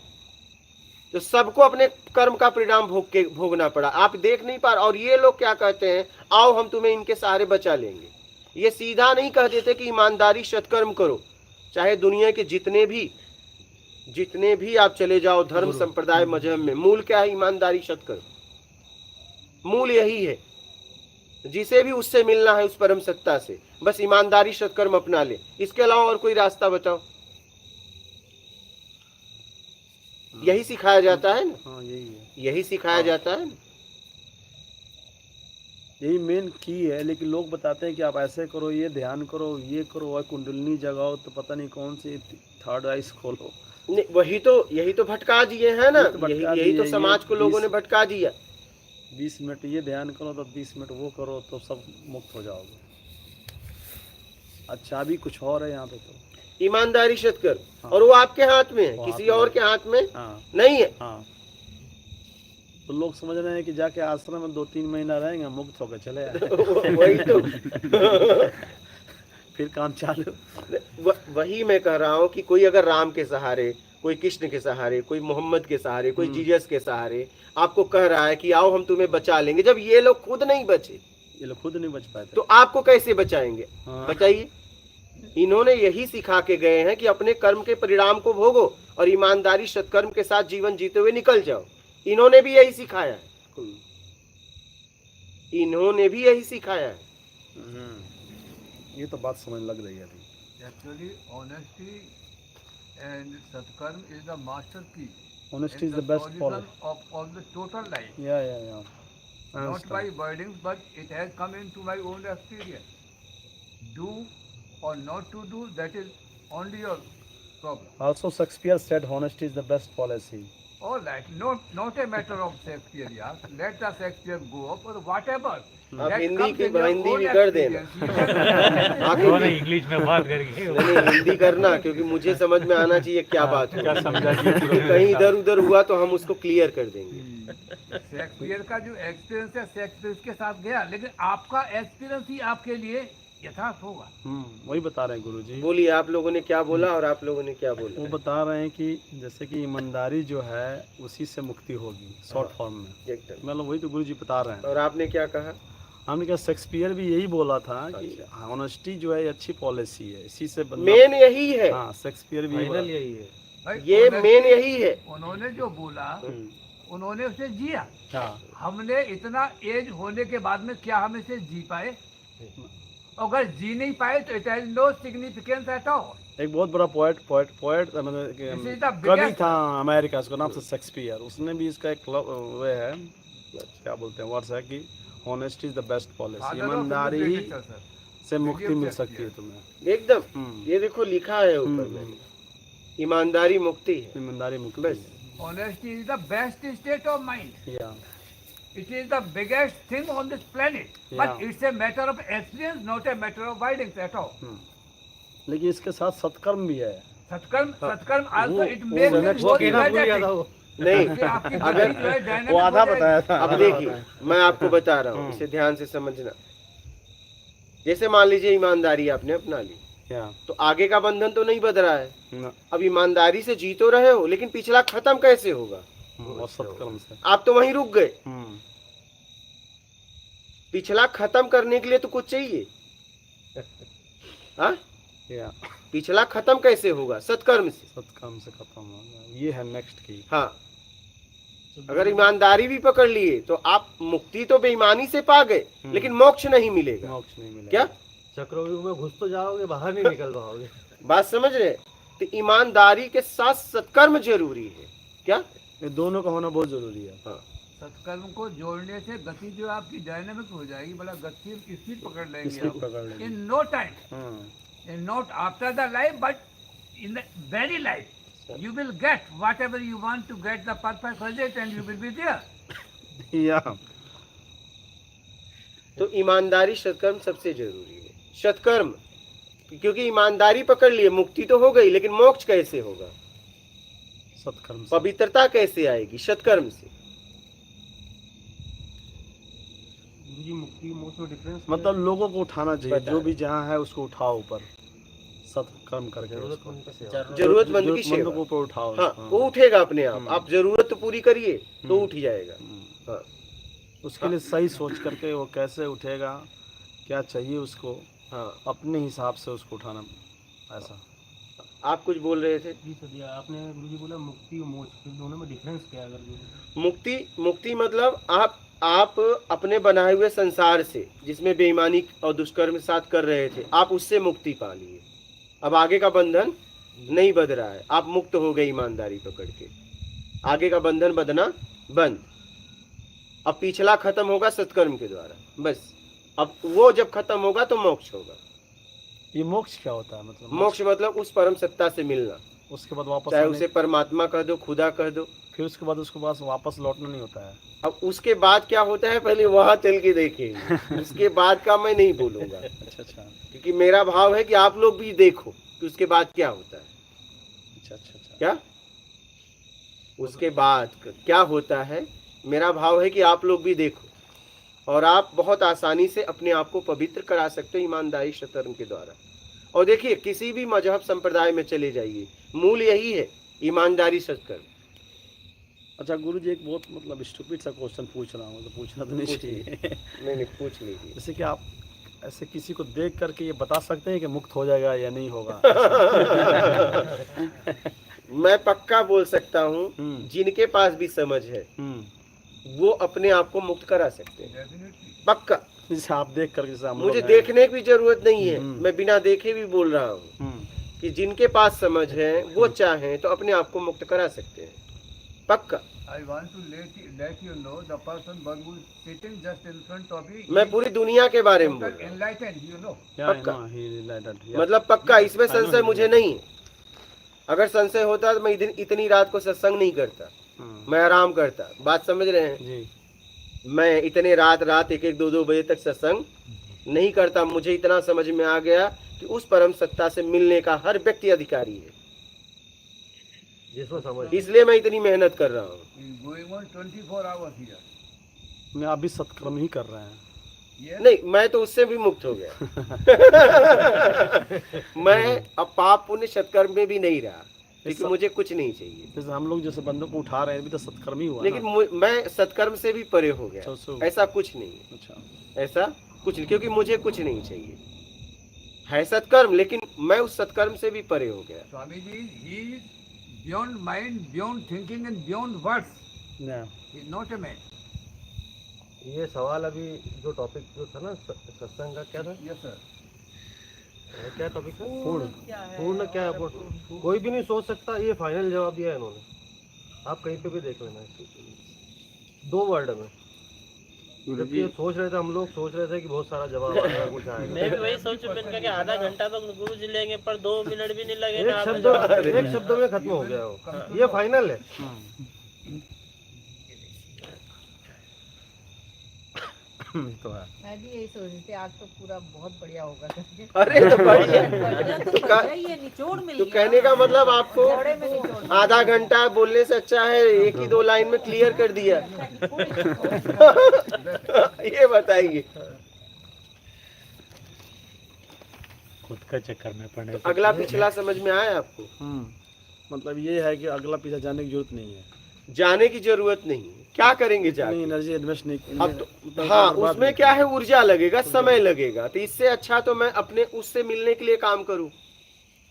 तो सबको अपने कर्म का परिणाम भोगना पड़ा। आप देख नहीं पा रहे, और ये लोग क्या कहते हैं, आओ हम तुम्हें इनके सहारे बचा लेंगे। ये सीधा नहीं कह देते कि ईमानदारी सत्कर्म करो, चाहे दुनिया के जितने भी आप चले जाओ धर्म संप्रदाय मजहब में, मूल क्या है? ईमानदारी सत्कर्म। मूल यही है, जिसे भी उससे मिलना है उस परम सत्ता से, बस ईमानदारी सत्कर्म अपना ले, इसके अलावा और कोई रास्ता बताओ। यही सिखाया जाता है ना, हाँ यही है, यही सिखाया जाता है ना। यही मेन की है। लेकिन लोग बताते हैं कि आप ऐसे करो, ये ध्यान करो, ये करो, और कुंडलिनी जगाओ, तो पता नहीं कौन सी थर्ड आइस खोलो। नहीं, यही तो भटका दिए है ना, यही तो भटका यही तो दिए, समाज ये को लोगों ने 20 भटका दिया। 20 मिनट ये ध्यान करो तो 20 मिनट वो करो, तो सब मुक्त हो जाओगे। अच्छा अभी कुछ और है यहाँ पे तो। ईमानदारी सत्कर्म, हाँ। और वो आपके हाथ में है, वो किसी हाथ में और है। के हाथ में हाँ नहीं है। हाँ, तो लोग समझ रहे हैं कि जाके आश्रम में 2-3 महीना रहेंगे, मुक्त होकर चले आए। वही तो फिर काम चालू। वही मैं कह रहा हूँ कि कोई अगर राम के सहारे, कोई कृष्ण के सहारे, कोई मोहम्मद के सहारे, कोई जीसस के सहारे आपको कह रहा है कि आओ हम तुम्हें बचा लेंगे, जब ये लोग खुद नहीं बचे ये लोग खुद नहीं बच पाए थे। तो आपको कैसे बचाएंगे? हाँ। बताइए। इन्होंने यही सिखा के गए हैं कि अपने कर्म के परिणाम को भोगो और ईमानदारी सत्कर्म के साथ जीवन जीते हुए निकल जाओ। इन्होंने भी यही सिखाया है, इन्होंने भी यही सिखाया है। ये तो बात समझ लग रही है अभी। Actually, honesty and satkarm is the master key. Honesty in is the best solution policy. of the total life. Yeah. I Not understand. by wordings, but it has come into my own experience. Do or not to do, that is only your problem. Also, Shakespeare said honesty is the best policy. All right, not a matter of Shakespeare, yeah. Let the Shakespeare go up or whatever. आप That Hindi comes की in your Hindi own भी कर देना। experience. आगे दोनों English में बात करके नहीं हिंदी करना, क्योंकि मुझे समझ में आना चाहिए क्या बात क्या है। समझा जी कहीं इधर उधर हुआ तो हम उसको क्लियर कर देंगे। शेक्सपियर का जो एक्सपीरियंस है शेक्सपियर के साथ गया, लेकिन आपका एक्सपीरियंस ही आपके लिए यथार्थ होगा। वही बता रहे हैं गुरुजी। बोलिए, आप लोगों ने क्या बोला और आप लोगों ने क्या वो बोला? बता रहे हैं कि जैसे कि ईमानदारी जो है उसी से मुक्ति होगी, शॉर्ट फॉर्म में। एकदम। मतलब वही तो गुरुजी बता रहे हैं। और आपने क्या कहा? हमने कहा शेक्सपियर भी यही बोला था कि ऑनेस्टी जो है अच्छी पॉलिसी है, इसी से मेन यही है, हाँ शेक्सपियर भी फाइनल यही है। भाई, ये उन्होंने- मेन यही है। उन्होंने जो बोला उन्होंने उसे जिया। हाँ हमने इतना एज होने के बाद में क्या हम इसे जी पाए? अगर जी नहीं पाए तो it has no significance at all. एक बहुत बड़ा पोएट मतलब This is the कवि biggest- था अमेरिका, उसका नाम था शेक्सपियर। उसने भी इसका एक वो है, क्या बोलते हैं, वर्ड्स है कि honesty is the best policy. ईमानदारी ही से मुक्ति मिल सकती है तुम्हें। एकदम। ये देखो लिखा है ऊपर में, ईमानदारी मुक्ति है। ईमानदारी मुक्ति बस। Honesty is the best state of mind. या It is the biggest thing on this planet. But Yeah. it's a matter of experience, not a matter of writings at all. लेकिन इसके साथ सत्कर्म भी है। सत्कर्म also वो- it वो makes next it more कहना भूल गया था energetic. वो। नहीं, कि आपकी अगर बुद्धि जो है dynamic वो आधा हो जाएगी। बताया था। अब देखिए मैं आपको बता रहा हूँ, इसे ध्यान से समझना। जैसे मान लीजिए ईमानदारी आपने अपना ली, या तो आगे का बंधन तो नहीं बदल रहा है। न- अब ईमानदारी से जी तो रहे हो, लेकिन पिछला खत्म कैसे होगा? और सत्कर्म से। आप तो वहीं रुक गए। पिछला खत्म करने के लिए तो कुछ चाहिए। हाँ, या पिछला खत्म कैसे होगा? सत्कर्म से। सत्कर्म से खत्म होगा, ये है नेक्स्ट की। हाँ, अगर ईमानदारी भी पकड़ लिए तो आप मुक्ति तो बेईमानी से पा गए, लेकिन मोक्ष नहीं मिलेगा। मोक्ष नहीं मिलेगा। क्या चक्रव्यूह में घुस तो जाओगे, बाहर नहीं निकल पाओगे। बात समझ रहे? तो ईमानदारी के साथ सत्कर्म जरूरी है। क्या? ये दोनों का होना बहुत जरूरी है। हाँ, सत्कर्म को जोड़ने से गति जो आपकी डायनामिक हो जाएगी, बड़ा गति स्पीड पकड़ लेंगे स्पीड आप। पकड़ लेंगे। In no time, हाँ, and not after the life, but in the very life, you will get whatever you want to get, the perfect result, and you will be there. या तो ईमानदारी सत्कर्म सबसे जरूरी है। सत्कर्म, क्योंकि ईमानदारी पकड़ लिए मुक्ति तो हो गई, लेकिन मोक्ष कैसे होगा, सत्कर्म से। पवित्रता कैसे आएगी? सत्कर्म से। गुरुजी मुक्ति मोक्ष में डिफरेंस मतलब लोगों को उठाना चाहिए, पता जो है। भी जहाँ है उसको उठाओ ऊपर, सत्कर्म करके उसको। जरूरतमंद की सेवा। जरूरतमंद की जरूरतमंदों सेवा। को ऊपर उठाओ। हाँ, हाँ। वो उठेगा अपने आप। आप जरूरत तो पूरी करिए तो हम्म। उठ ही जाएगा। हम्म। हाँ। उसके लिए सही सोच करके वो कैसे उठेगा, क्या चाहिए उसको, हाँ, अपने हिसाब से उसको उठाना। ऐसा आप कुछ बोल रहे थे। जी सदिया, आपने गुरुजी बोला मुक्ति और मोक्ष, फिर दोनों में डिफरेंस क्या है? अगर मुक्ति मतलब आप अपने बनाए हुए संसार से, जिसमें बेईमानी और दुष्कर्म साथ कर रहे थे, आप उससे मुक्ति पा लिए। अब आगे का बंधन नहीं बंध रहा है, आप मुक्त हो गए ईमानदारी पकड़ के। आगे का बंधन बंधना बंद। अब पिछला खत्म होगा सत्कर्म के द्वारा, बस। अब वो जब खत्म होगा तो मोक्ष होगा। ये मोक्ष क्या होता है? मतलब मोक्ष मतलब उस परम सत्ता से मिलना, उसके बाद वापस चाहे आने- उसे परमात्मा कह दो, खुदा कह दो। फिर उसके बाद उसको पास वापस लौटना नहीं होता है। अब उसके बाद क्या होता है पहले वहां चल के देखेंगे। उसके बाद का मैं नहीं बोलूंगा, अच्छा अच्छा क्योंकि मेरा भाव है कि आप लोग भी देखो कि उसके बाद क्या होता है। अच्छा अच्छा अच्छा। क्या उसके बाद क्या होता है, मेरा भाव है कि आप लोग भी देखो, और आप बहुत आसानी से अपने आप को पवित्र करा सकते हो ईमानदारी सत्कर्म के द्वारा। और देखिए, किसी भी मजहब संप्रदाय में चले जाइए, मूल यही है, ईमानदारी सत्कर्म। अच्छा गुरुजी, एक बहुत मतलब स्टूपिड सा क्वेश्चन पूछ रहा हूँ, तो पूछना तो नहीं पूछिए। चाहिए। नहीं पूछ लीजिए। जैसे कि आप ऐसे किसी को देख करके ये बता सकते हैं कि मुक्त हो जाएगा या नहीं होगा? मैं पक्का बोल सकता हूँ, हम्म। जिनके पास भी समझ है वो अपने आप को मुक्त करा सकते हैं, डेफिनेटली। पक्का। जैसे आप देख करके, जैसे हम मुझे लोग हैं। देखने की भी जरूरत नहीं है, हम्म। मैं बिना देखे भी बोल रहा हूँ हम्म। कि जिनके पास समझ है वो चाहें तो अपने आप को मुक्त करा सकते हैं, पक्का। I want to let you know the person who is sitting just in front of you. मैं पूरी दुनिया के बारे में बोल total रहा हूँ, enlightened, you know. Yeah, I पक्का। know, he related, yeah. मतलब पक्का, इसमें I know संशय he मुझे नहीं है। अगर संशय होता तो मैं इतनी रात को सत्संग नहीं करता, मैं आराम करता। बात समझ रहे हैं? जी। मैं इतने रात 1-1, 2-2 बजे तक सत्संग नहीं करता। मुझे इतना समझ में आ गया कि उस परम सत्ता से मिलने का हर व्यक्ति अधिकारी है, जिसको समझ इसलिए मैं इतनी मेहनत कर रहा हूँ। He is going on 24 hours here. मैं अभी सत्कर्म ही कर रहे हैं। Yes. नहीं, मैं तो उससे भी मुक्त हो गया। मैं अब पाप पुण्य सत्कर्म में भी नहीं रहा, क्योंकि मुझे कुछ नहीं चाहिए। जैसे हम लोग जैसे बंदों को उठा रहे हैं, अभी तो सत्कर्म ही हुआ लेकिन ना? मैं सत्कर्म से भी परे हो गया। अच्छा, ऐसा कुछ नहीं है, अच्छा। ऐसा कुछ नहीं, क्योंकि मुझे कुछ नहीं चाहिए। है सत्कर्म, लेकिन मैं उस सत्कर्म से भी परे हो गया। Swamiji, he is beyond mind, beyond thinking and beyond words. Yeah. He is not a man. ये सवाल अभी जो टॉपिक जो था ना सत्संग का, क्या था? Yes, sir. क्या टॉपिक था? पूर्ण। पूर्ण क्या है? पूर्ण कोई भी नहीं सोच सकता, ये फाइनल जवाब दिया है इन्होंने। आप कहीं पे भी देख लेना, 2 वर्ड में। जबकि ये सोच रहे थे, हम लोग सोच रहे थे कि बहुत सारा जवाब आएगा, कुछ आएगा। मैं भी वही सोच मैंने कहा कि आधा घंटा तो गुरु जी लेंगे, पर 2 मिनट भी नहीं लगे एक ना। शब्द में खत्म हो गया वो। ये फाइनल है। तो है। मैं भी यही सोच रही थी, आज तो पूरा बहुत बढ़िया होगा करके। अरे तो बढ़िया। बढ़िया तो तो का- है, ये निचोड़ मिल तो गया। कहने का मतलब आपको जोड़े में निचोड़ मिल आधा घंटा बोलने से अच्छा है 1 ही 2 लाइन में क्लियर कर दिया। ये बताइए, खुद का चक्कर में पड़ने से अगला पिछला समझ में आया आपको? मतलब ये है कि अगला पीछा जाने की जरूरत नहीं है। जाने की जरूरत नहीं है, क्या करेंगे इतनी जाके? एनर्जी इन्वेस्ट नहीं। अब तो मतलब हाँ, बर्बाद उसमें नहीं क्या है, ऊर्जा लगेगा, समय लगेगा। तो इससे अच्छा तो मैं अपने उससे मिलने के लिए काम करूं,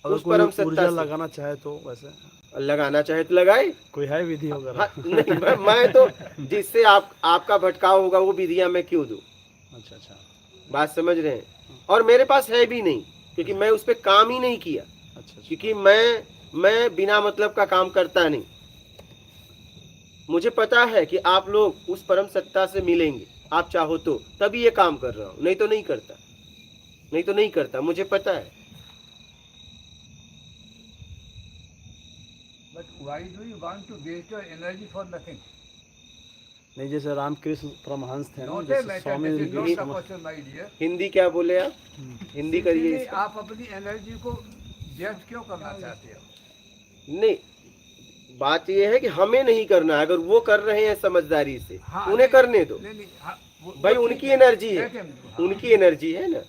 अगर उस परम कोई ऊर्जा सत्ता से। लगाना चाहे तो वैसे लगाना चाहे तो लगाए। कोई है विधि हाँ, वगैरह? नहीं, मैं तो जिससे आपका भटकाव होगा वो विधियां मैं क्यों दूं? अच्छा अच्छा बात समझ रहे हैं? और मेरे पास है भी नहीं, क्योंकि मैं उस पर काम ही नहीं किया। अच्छा। क्योंकि मैं बिना मतलब का काम करता नहीं। मुझे पता है कि आप लोग उस परम सत्ता से मिलेंगे, आप चाहो तो, तभी ये काम कर रहा हूँ, नहीं तो नहीं करता, नहीं तो नहीं करता, मुझे पता है। But why do you want to waste your energy for nothing? नहीं जैसे रामकृष्ण परमहंस थे ना, नोट जैसे है Swami note the Vivekananda. Question my dear. Hindi क्या बोले आप? हिंदी करिए इसीलिए इसका। आप अपनी एनर्जी को व्यर्थ क्यों करना चाहते हो? नहीं, बात यह है कि हमें नहीं करना है। अगर वो कर रहे हैं समझदारी से, हाँ, उन्हें नहीं, करने दो नहीं, हाँ, भाई, वो उनकी ठीक है। एनर्जी है, देखें, हाँ, उनकी एनर्जी है ना,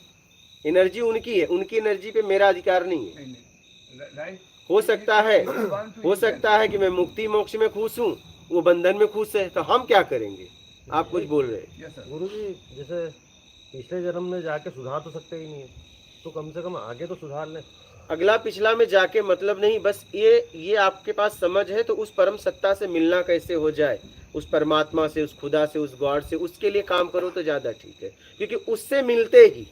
एनर्जी उनकी है, उनकी एनर्जी पे मेरा अधिकार नहीं है। नहीं, नहीं, राइट। हो सकता है, If you want to, हो you can. सकता है कि मैं मुक्ति मोक्ष में खुश हूँ, वो बंधन में खुश है, तो हम क्या करेंगे? आप कुछ बोल रहे हैं। Yes, sir. गुरु जी जैसे पिछले जन्म में जाके सुधार तो सकते ही नहीं है, तो कम से कम आगे तो सुधार लें। अगला पिछला में जाके मतलब नहीं, बस ये आपके पास समझ है तो उस परम सत्ता से मिलना कैसे हो जाए, उस परमात्मा से, उस खुदा से, उस गॉड से, उसके लिए काम करो तो ज्यादा ठीक है। क्योंकि उससे मिलते ही,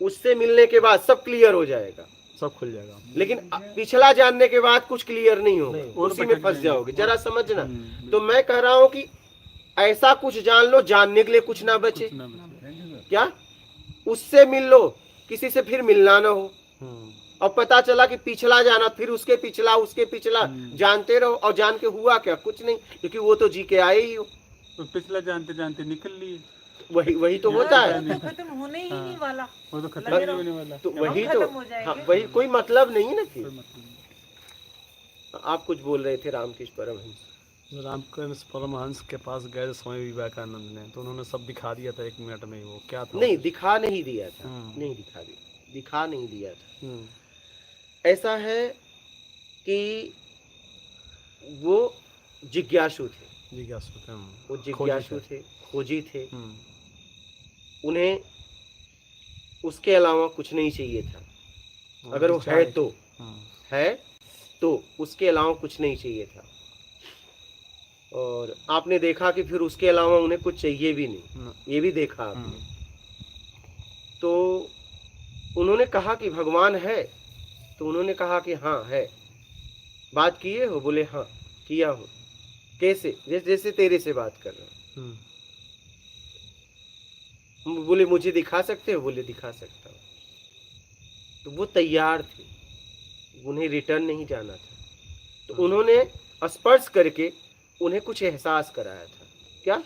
उससे मिलने के बाद सब क्लियर हो जाएगा। सब खुल जाएगा। लेकिन पिछला जानने के बाद कुछ क्लियर नहीं होगा, नहीं, उसी में फंस जाओगे। जरा समझना। हम्म, तो मैं कह रहा हूँ कि ऐसा कुछ जान लो, जानने के लिए कुछ ना बचे। ना बचे। क्या उससे मिल लो, किसी से फिर मिलना ना हो। और पता चला कि पिछला जाना, फिर उसके पिछला, उसके पिछला जानते रहो, और जान के हुआ क्या? कुछ नहीं, क्योंकि वो तो जी के आए ही हो। तो पिछला जानते जानते निकल लिए, वही तो होता है। तो खत्म होने ही नहीं वाला। वो तो खत्म लगे नहीं रहो। होने वाला। तो वही हम तो, खत्म हो जाएंगे। हाँ, वही, कोई मतलब नहीं ना फिर। कोई मतलब नहीं। आप कुछ बोल रहे थे रामकृष्ण परमहंस। जो रामकृष्ण परमहंस के पास गए थे स्वामी विवेकानंद ने, तो उन्होंने सब दिखा दिया था 1 मिनट में ही। वो क्या था? नहीं, दिखा नहीं दिया था, हम्म। नहीं दिखा नहीं दिया था। हम्म, ऐसा है कि वो जिज्ञासु थे, जिज्ञासु थे। वो जिज्ञासु थे, खोजी थे। हम्म, उन्हें उसके अलावा कुछ नहीं चाहिए था। अगर वो है तो, हम्म, है तो उसके अलावा कुछ नहीं चाहिए था। और आपने देखा कि फिर उसके अलावा उन्हें कुछ चाहिए भी नहीं, ये भी देखा आपने। तो उन्होंने कहा कि भगवान है, तो उन्होंने कहा कि हाँ है। बात किए हो? बोले हाँ किया हो। कैसे? जैसे तेरे से बात कर रहा हम्म, हूँ। बोले मुझे दिखा सकते हो? बोले दिखा सकता हूँ। तो वो तैयार थे, उन्हें रिटर्न नहीं जाना था। तो उन्होंने स्पर्श करके उन्हें कुछ एहसास कराया था। क्या?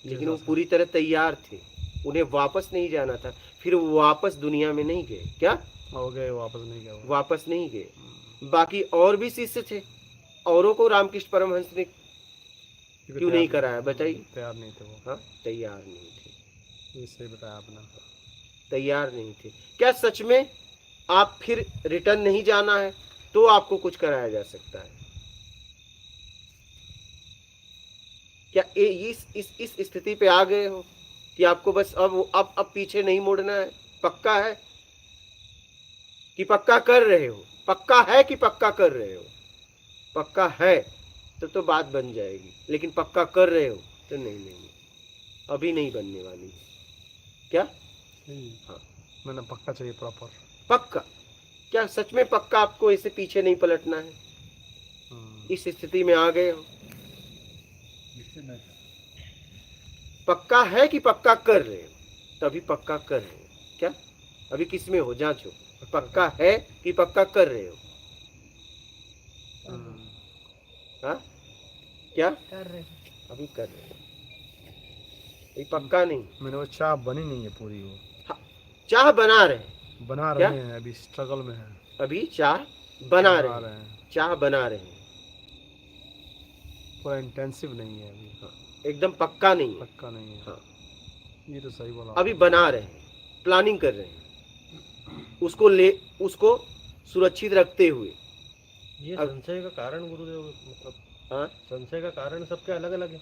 लेकिन वो पूरी तरह तैयार थे, उन्हें वापस नहीं जाना था। फिर वो वापस दुनिया में नहीं गए। क्या? हो गए, वापस नहीं गए वो। वापस नहीं गए। बाकी और भी शिष्य थे, औरों को रामकृष्ण परमहंस ने क्योंकि क्यों तैयार नहीं कराया? बताइए। तैयार नहीं थे वो। हाँ, तैयार नहीं थे, ये सही बताया आपने। तैयार नहीं थे। क्या सच में आप फिर रिटर्न नहीं जाना है तो आपको कुछ कराया जा सकता है? क्या इस स्थिति पे आ गए हो कि आपको बस अब पीछे नहीं मुड़ना है? पक्का है कि पक्का कर रहे हो? पक्का है कि पक्का कर रहे हो? पक्का है तो बात बन जाएगी। लेकिन पक्का कर रहे हो तो नहीं, अभी नहीं बनने वाली। क्या? हाँ, मैंने पक्का चाहिए, प्रॉपर। पक्का। क्या सच में पक्का आपको ऐसे पीछे नहीं पलटना है? इस स्थिति में आ गए हो, पक्का है कि पक्का कर रहे हो? तभी पक्का कर रहे हो। क्या? अभी किस में हो? जांचो, पक्का है कि पक्का कर रहे हो? हाँ, क्या? कर रहे अभी कर रहे हो, ये पक्का नहीं। मैंने वो चाह बनी नहीं है पूरी। वो चाह बना रहे हैं, बना क्या? रहे हैं, अभी स्ट्रगल में है। अभी चाह बना रहे हैं, हैं। चाह बना रहे हैं। पूरा इंटेंसिव नहीं है अभी। हाँ, एकदम पक्का नहीं है, पक्का नहीं है। हाँ। ये तो सही बोला। अभी बना रहे हैं, प्लानिंग कर रहे हैं, उसको सुरक्षित रखते हुए। ये अब- संशय का कारण गुरुदेव, मतलब हाँ, संशय का कारण सबके अलग अलग है।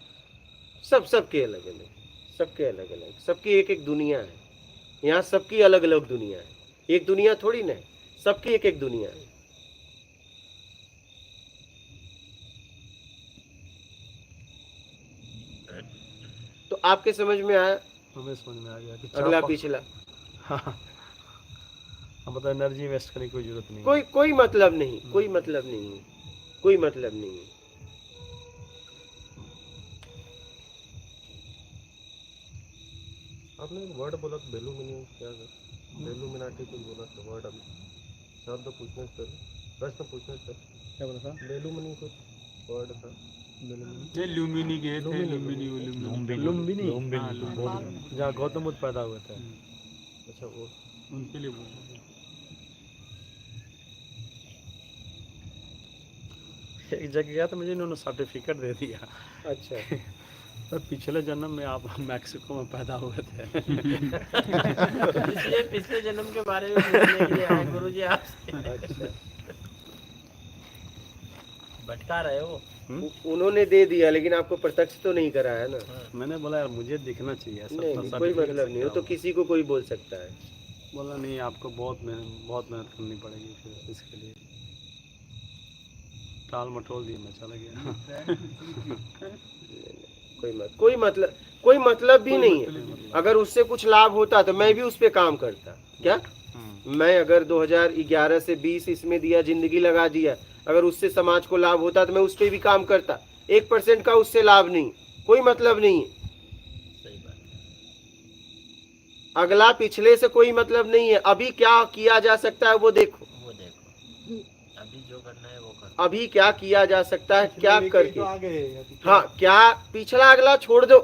सबके अलग अलग, सबके अलग अलग, सबकी एक एक दुनिया है। यहाँ सबकी अलग अलग दुनिया है, एक दुनिया थोड़ी ना है, सबकी एक एक दुनिया है। तो आपके समझ में आया? हमें समझ में आ गया कि अगला चाह पिछला हम मतलब एनर्जी वेस्ट करने की कोई जरूरत नहीं है। कोई मतलब नहीं, कोई मतलब नहीं है, कोई मतलब नहीं है। आपने एक वर्ड बोला था बेलुमिनी, क्या बेलुमिनाटी कुछ बोला था वर्ड, अभी शब्द पूछने से पहले, प्रश्न पूछने से पहले क्या बोला था? बेलुमिनी कुछ वर्ड था। ये लुम्बिनी गए थे, लुम्बिनी लुम्बिनी लुम्बिनी। जहाँ गौतम बुद्ध पैदा हुए थे। अच्छा वो उनके लिए बोल रहे एक जगह गया तो मुझे इन्होंने सर्टिफिकेट दे दिया, अच्छा तो पिछले जन्म में आप मैक्सिको में पैदा हुए थे। इसलिए पिछले जन्म के बारे में पूछने के लिए आए गुरुजी आपसे। अच्छा भटका रहे हो। उन्होंने दे दिया लेकिन आपको प्रत्यक्ष तो नहीं कराया ना। मैंने बोला यार मुझे दिखना चाहिए ऐसा नहीं, अपना कोई certificate मतलब नहीं, वो से तो क्या किसी को कोई बोल सकता है। हुआ? बोला नहीं आपको बहुत मेहनत करनी पड़ेगी फिर इसके लिए। टाल मटोल दिए मैं चला गया। कोई मतलब भी नहीं है। अगर उससे कुछ लाभ होता तो मैं भी उस पे काम करता। क्या मैं अगर 2011 से 20 इसमें दिया, जिंदगी लगा दिया, अगर उससे समाज को लाभ होता तो मैं उस पे भी काम करता। 1% का उससे लाभ नहीं, कोई मतलब नहीं है। सही बात। अगला पिछले से कोई मतलब नहीं है। अभी क्या किया जा सकता है वो देखो, वो देखो, अभी जो करना है वो करो। अभी क्या किया जा सकता है, क्या करके। आगे हाँ, क्या पिछला अगला छोड़ दो,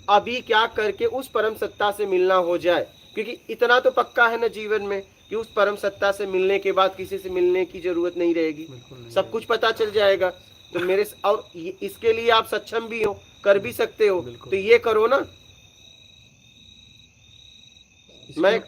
अभी क्या करके उस परम सत्ता से मिलना हो जाए। क्योंकि इतना तो पक्का है ना जीवन में कि उस परम सत्ता से मिलने के बाद किसी से मिलने की जरूरत नहीं रहेगी, सब कुछ पता चल जाएगा। तो और इसके लिए आप सक्षम भी हो, कर भी सकते हो, तो ये करो ना। मैं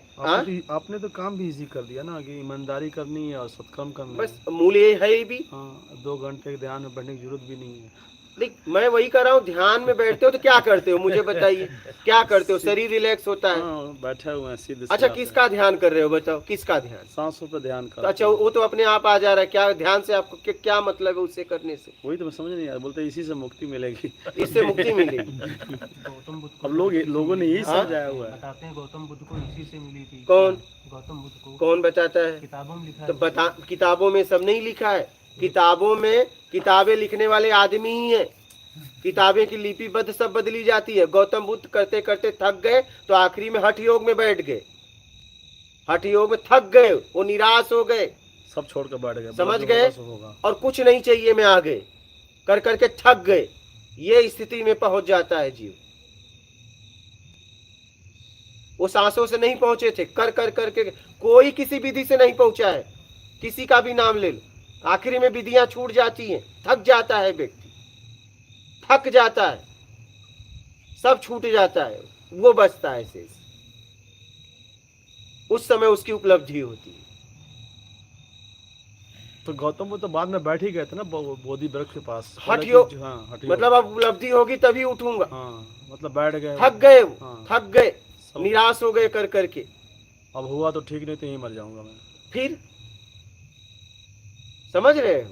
आपने तो काम भी इजी कर दिया ना कि ईमानदारी करनी है और सत्कर्म करना बस मूल ये है ही भी। हाँ 2 घंटे के ध्यान में बैठने की जरूरत भी नहीं है। देख मैं वही कर रहा हूँ, ध्यान में बैठते हो तो क्या करते हो मुझे बताइए, क्या करते हो? शरीर रिलैक्स होता है। हाँ, बैठे हुए हैं सीधे। अच्छा किसका ध्यान कर रहे हो बताओ, किसका ध्यान? सांसों पे ध्यान कर। अच्छा वो तो अपने आप आ जा रहा है। क्या ध्यान से आपको क्या मतलब है उससे करने से? वही तो मैं समझ नहीं आया, बोलते इसी से मुक्ति मिलेगी। इससे मुक्ति मिलेगी। गौतम बुद्ध अब लोगों ने यही समझाया हुआ है। बताते हैं गौतम बुद्ध को इसी से मिली थी। कौन गौतम बुद्ध को कौन बताता है? किताबों में लिखा तो बता, किताबों में सब नहीं लिखा है। किताबों में किताबें लिखने वाले आदमी ही हैं। किताबें की लिपिबद्ध सब बदली जाती है। गौतम बुद्ध करते करते थक गए तो आखिरी में हठ योग में बैठ गए। हठ योग में थक गए, वो निराश हो गए, सब छोड़ कर बैठ गए, समझ बड़ा गए, सब होगा। और कुछ नहीं चाहिए में आ गए, कर करके थक गए। ये स्थिति में पहुंच जाता है जीव। वो सांसों से नहीं पहुंचे थे, कर कर करके कोई किसी विधि से नहीं पहुंचा है। किसी का भी नाम ले लो, आखिरी में विधियां छूट जाती हैं, थक जाता है व्यक्ति, थक जाता है, सब छूट जाता है, वो बचता है शेष। उस समय उसकी उपलब्धि होती है। तो गौतम बुद्ध तो बाद में बैठ ही गए थे ना बोधि वृक्ष के पास। हठ योग, हाँ, हठ योग। मतलब अब उपलब्धि होगी तभी उठूंगा। हाँ, मतलब बैठ गए, थक गए, हाँ। थक गए, निराश हो गए कर करके। अब हुआ तो ठीक, नहीं तो यहीं मर जाऊंगा मैं। फिर समझ रहे हो?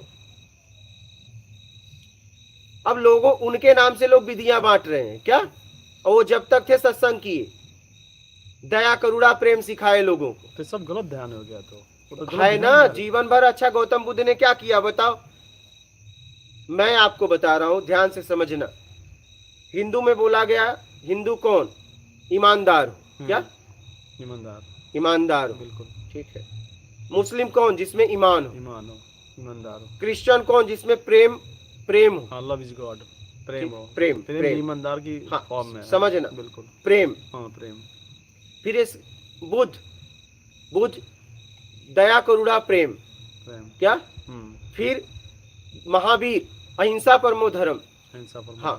अब लोगों उनके नाम से लोग विधियां बांट रहे हैं क्या? और वो जब तक थे सत्संग किए, दया करुणा प्रेम सिखाए लोगों को, तो सब गलत ध्यान हो गया। तो वो तो गलत है ध्यान ना है। जीवन भर। अच्छा गौतम बुद्ध ने क्या किया बताओ? मैं आपको बता रहा हूं, ध्यान से समझना। हिंदू में बोला गया, हिंदू कौन? ईमानदार हो। क्या? ईमानदार, ईमानदार हो, बिल्कुल ठीक है। मुस्लिम कौन? जिसमें ईमान हो। ईमान हो, ईमानदार हो। क्रिश्चियन कौन? जिसमें प्रेम प्रेम हो। हाँ, लव इज गॉड, प्रेम हो। प्रेम, प्रेम। ईमानदार की हाँ, फॉर्म में है। समझना। बिल्कुल, प्रेम। हाँ प्रेम। फिर इस बुद्ध दया करुणा प्रेम। प्रेम। क्या? फिर महावीर अहिंसा परमो धर्म। हिंसा पर। हाँ,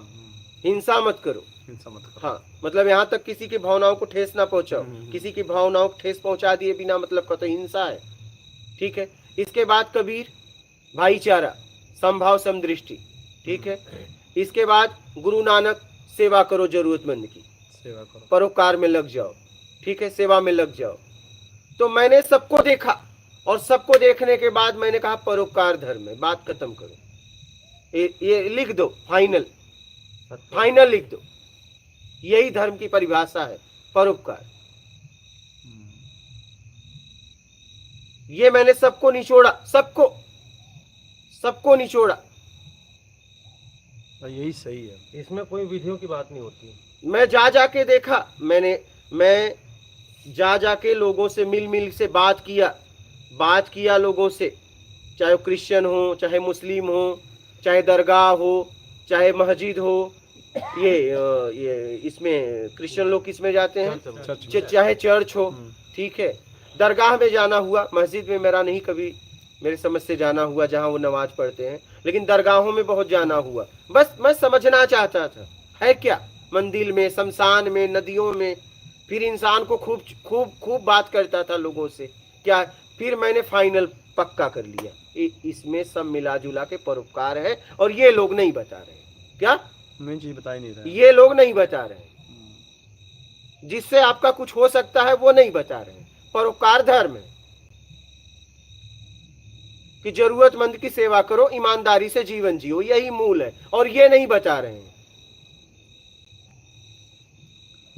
हिंसा मत करो। हिंसा मत करो। हाँ, मतलब यहाँ तक किसी की भावनाओं को ठेस ना पहुंचाओ। किसी की भावनाओं को ठेस पहुंचा दिए बिना मतलब का तो हिंसा है। ठीक है। इसके बाद कबीर भाईचारा, समभाव समदृष्टि। ठीक है। इसके बाद गुरु नानक सेवा करो जरूरतमंद की, सेवा करो, परोपकार में लग जाओ। ठीक है, सेवा में लग जाओ। तो मैंने सबको देखा और सबको देखने के बाद मैंने कहा परोपकार धर्म है, बात खत्म करो। ये लिख दो, फाइनल फाइनल लिख दो। यही धर्म की परिभाषा है, परोपकार। ये मैंने सबको निचोड़ा, सबको निचोड़ा। यही सही है। इसमें कोई विधियों की बात नहीं होती। मैं जा के देखा, मैं जा के लोगों से मिल से बात किया लोगों से, चाहे वो क्रिश्चियन हो, चाहे मुस्लिम हो, चाहे दरगाह हो, चाहे मस्जिद हो, ये इसमें क्रिश्चियन लोग किसमें जाते हैं, चर्च में। चाहे चर्च हो, हम्म। ठीक है, दरगाह में जाना हुआ, मस्जिद में मेरा नहीं कभी मेरे समझ से जाना हुआ जहाँ वो नमाज पढ़ते हैं, लेकिन दरगाहों में बहुत जाना हुआ। बस मैं समझना चाहता था है क्या, मंदिर में, शमशान में, नदियों में, फिर इंसान को खूब खूब खूब बात करता था लोगों से क्या, फिर मैंने फाइनल पक्का कर लिया इसमें सब मिला जुला के परोपकार है, और ये लोग नहीं बता रहे क्या, मेन चीज बता ही नहीं रहा। ये लोग नहीं बता रहे, जिससे आपका कुछ हो सकता है वो नहीं बता रहे। परोपकार धर्म है कि जरूरतमंद की सेवा करो, ईमानदारी से जीवन जियो, यही मूल है, और ये नहीं बता रहे हैं,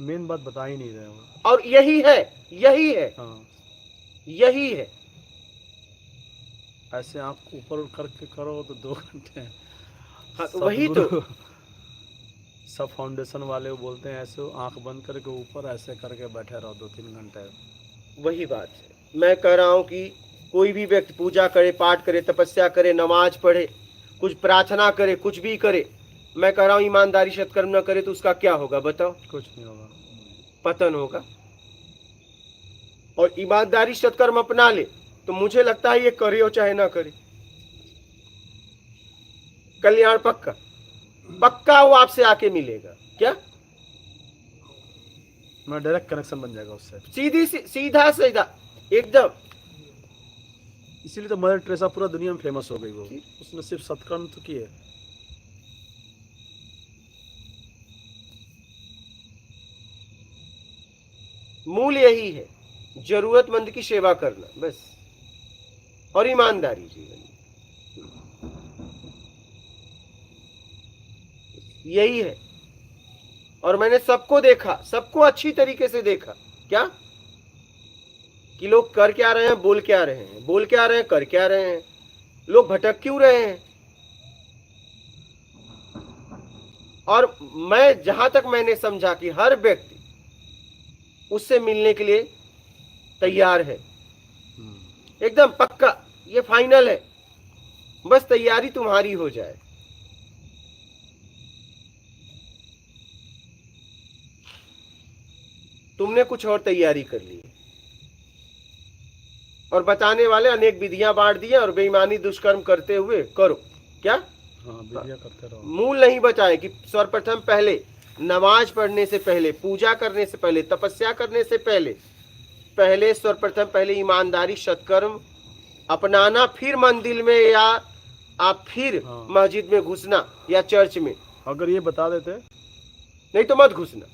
मेन बात बता ही नहीं रहे हो। और यही है, यही है, हाँ, यही है। ऐसे आँख ऊपर करके करो तो 2 घंटे। हाँ, तो वही तो, सदगुरु सब फाउंडेशन वाले वो बोलते हैं ऐसे आंख बंद करके ऊपर ऐसे करके बैठे रहो 2-3 घंटे। वही बात है। मैं कह रहा हूं कि कोई भी व्यक्ति पूजा करे, पाठ करे, तपस्या करे, नमाज पढ़े, कुछ प्रार्थना करे, कुछ भी करे, मैं कह रहा हूं ईमानदारी सत्कर्म न करे तो उसका क्या होगा बताओ, कुछ नहीं होगा, पतन होगा। और ईमानदारी सत्कर्म अपना ले तो मुझे लगता है ये करे हो चाहे ना करे, कल्याण पक्का पक्का वो आपसे आके मिलेगा। क्या मैं डायरेक्ट कनेक्शन बन जाएगा उससे। सीधा सीधा एकदम। इसीलिए तो मदर टेरेसा पूरा दुनिया में फेमस हो गई। वो उसने सिर्फ सत्कर्म तो किए। मूल यही है, जरूरतमंद की सेवा करना बस, और ईमानदारी जीवन, यही है। और मैंने सबको देखा, सबको अच्छी तरीके से देखा क्या, कि लोग कर क्या रहे हैं, बोल क्या रहे हैं, बोल क्या रहे हैं, कर क्या रहे हैं, लोग भटक क्यों रहे हैं। और मैं जहां तक मैंने समझा कि हर व्यक्ति उससे मिलने के लिए तैयार है, एकदम पक्का, ये फाइनल है, बस तैयारी तुम्हारी हो जाए। तुमने कुछ और तैयारी कर ली और बताने वाले अनेक विधियां बांट दी और बेईमानी दुष्कर्म करते हुए करो क्या, हाँ, विधियां करते रहो। मूल नहीं बताए कि सर्वप्रथम पहले नमाज पढ़ने से पहले, पूजा करने से पहले, तपस्या करने से पहले सर्वप्रथम पहले ईमानदारी सत्कर्म अपनाना, फिर मंदिर में या आप फिर हाँ। मस्जिद में घुसना या चर्च में, अगर ये बता देते, नहीं तो मत घुसना।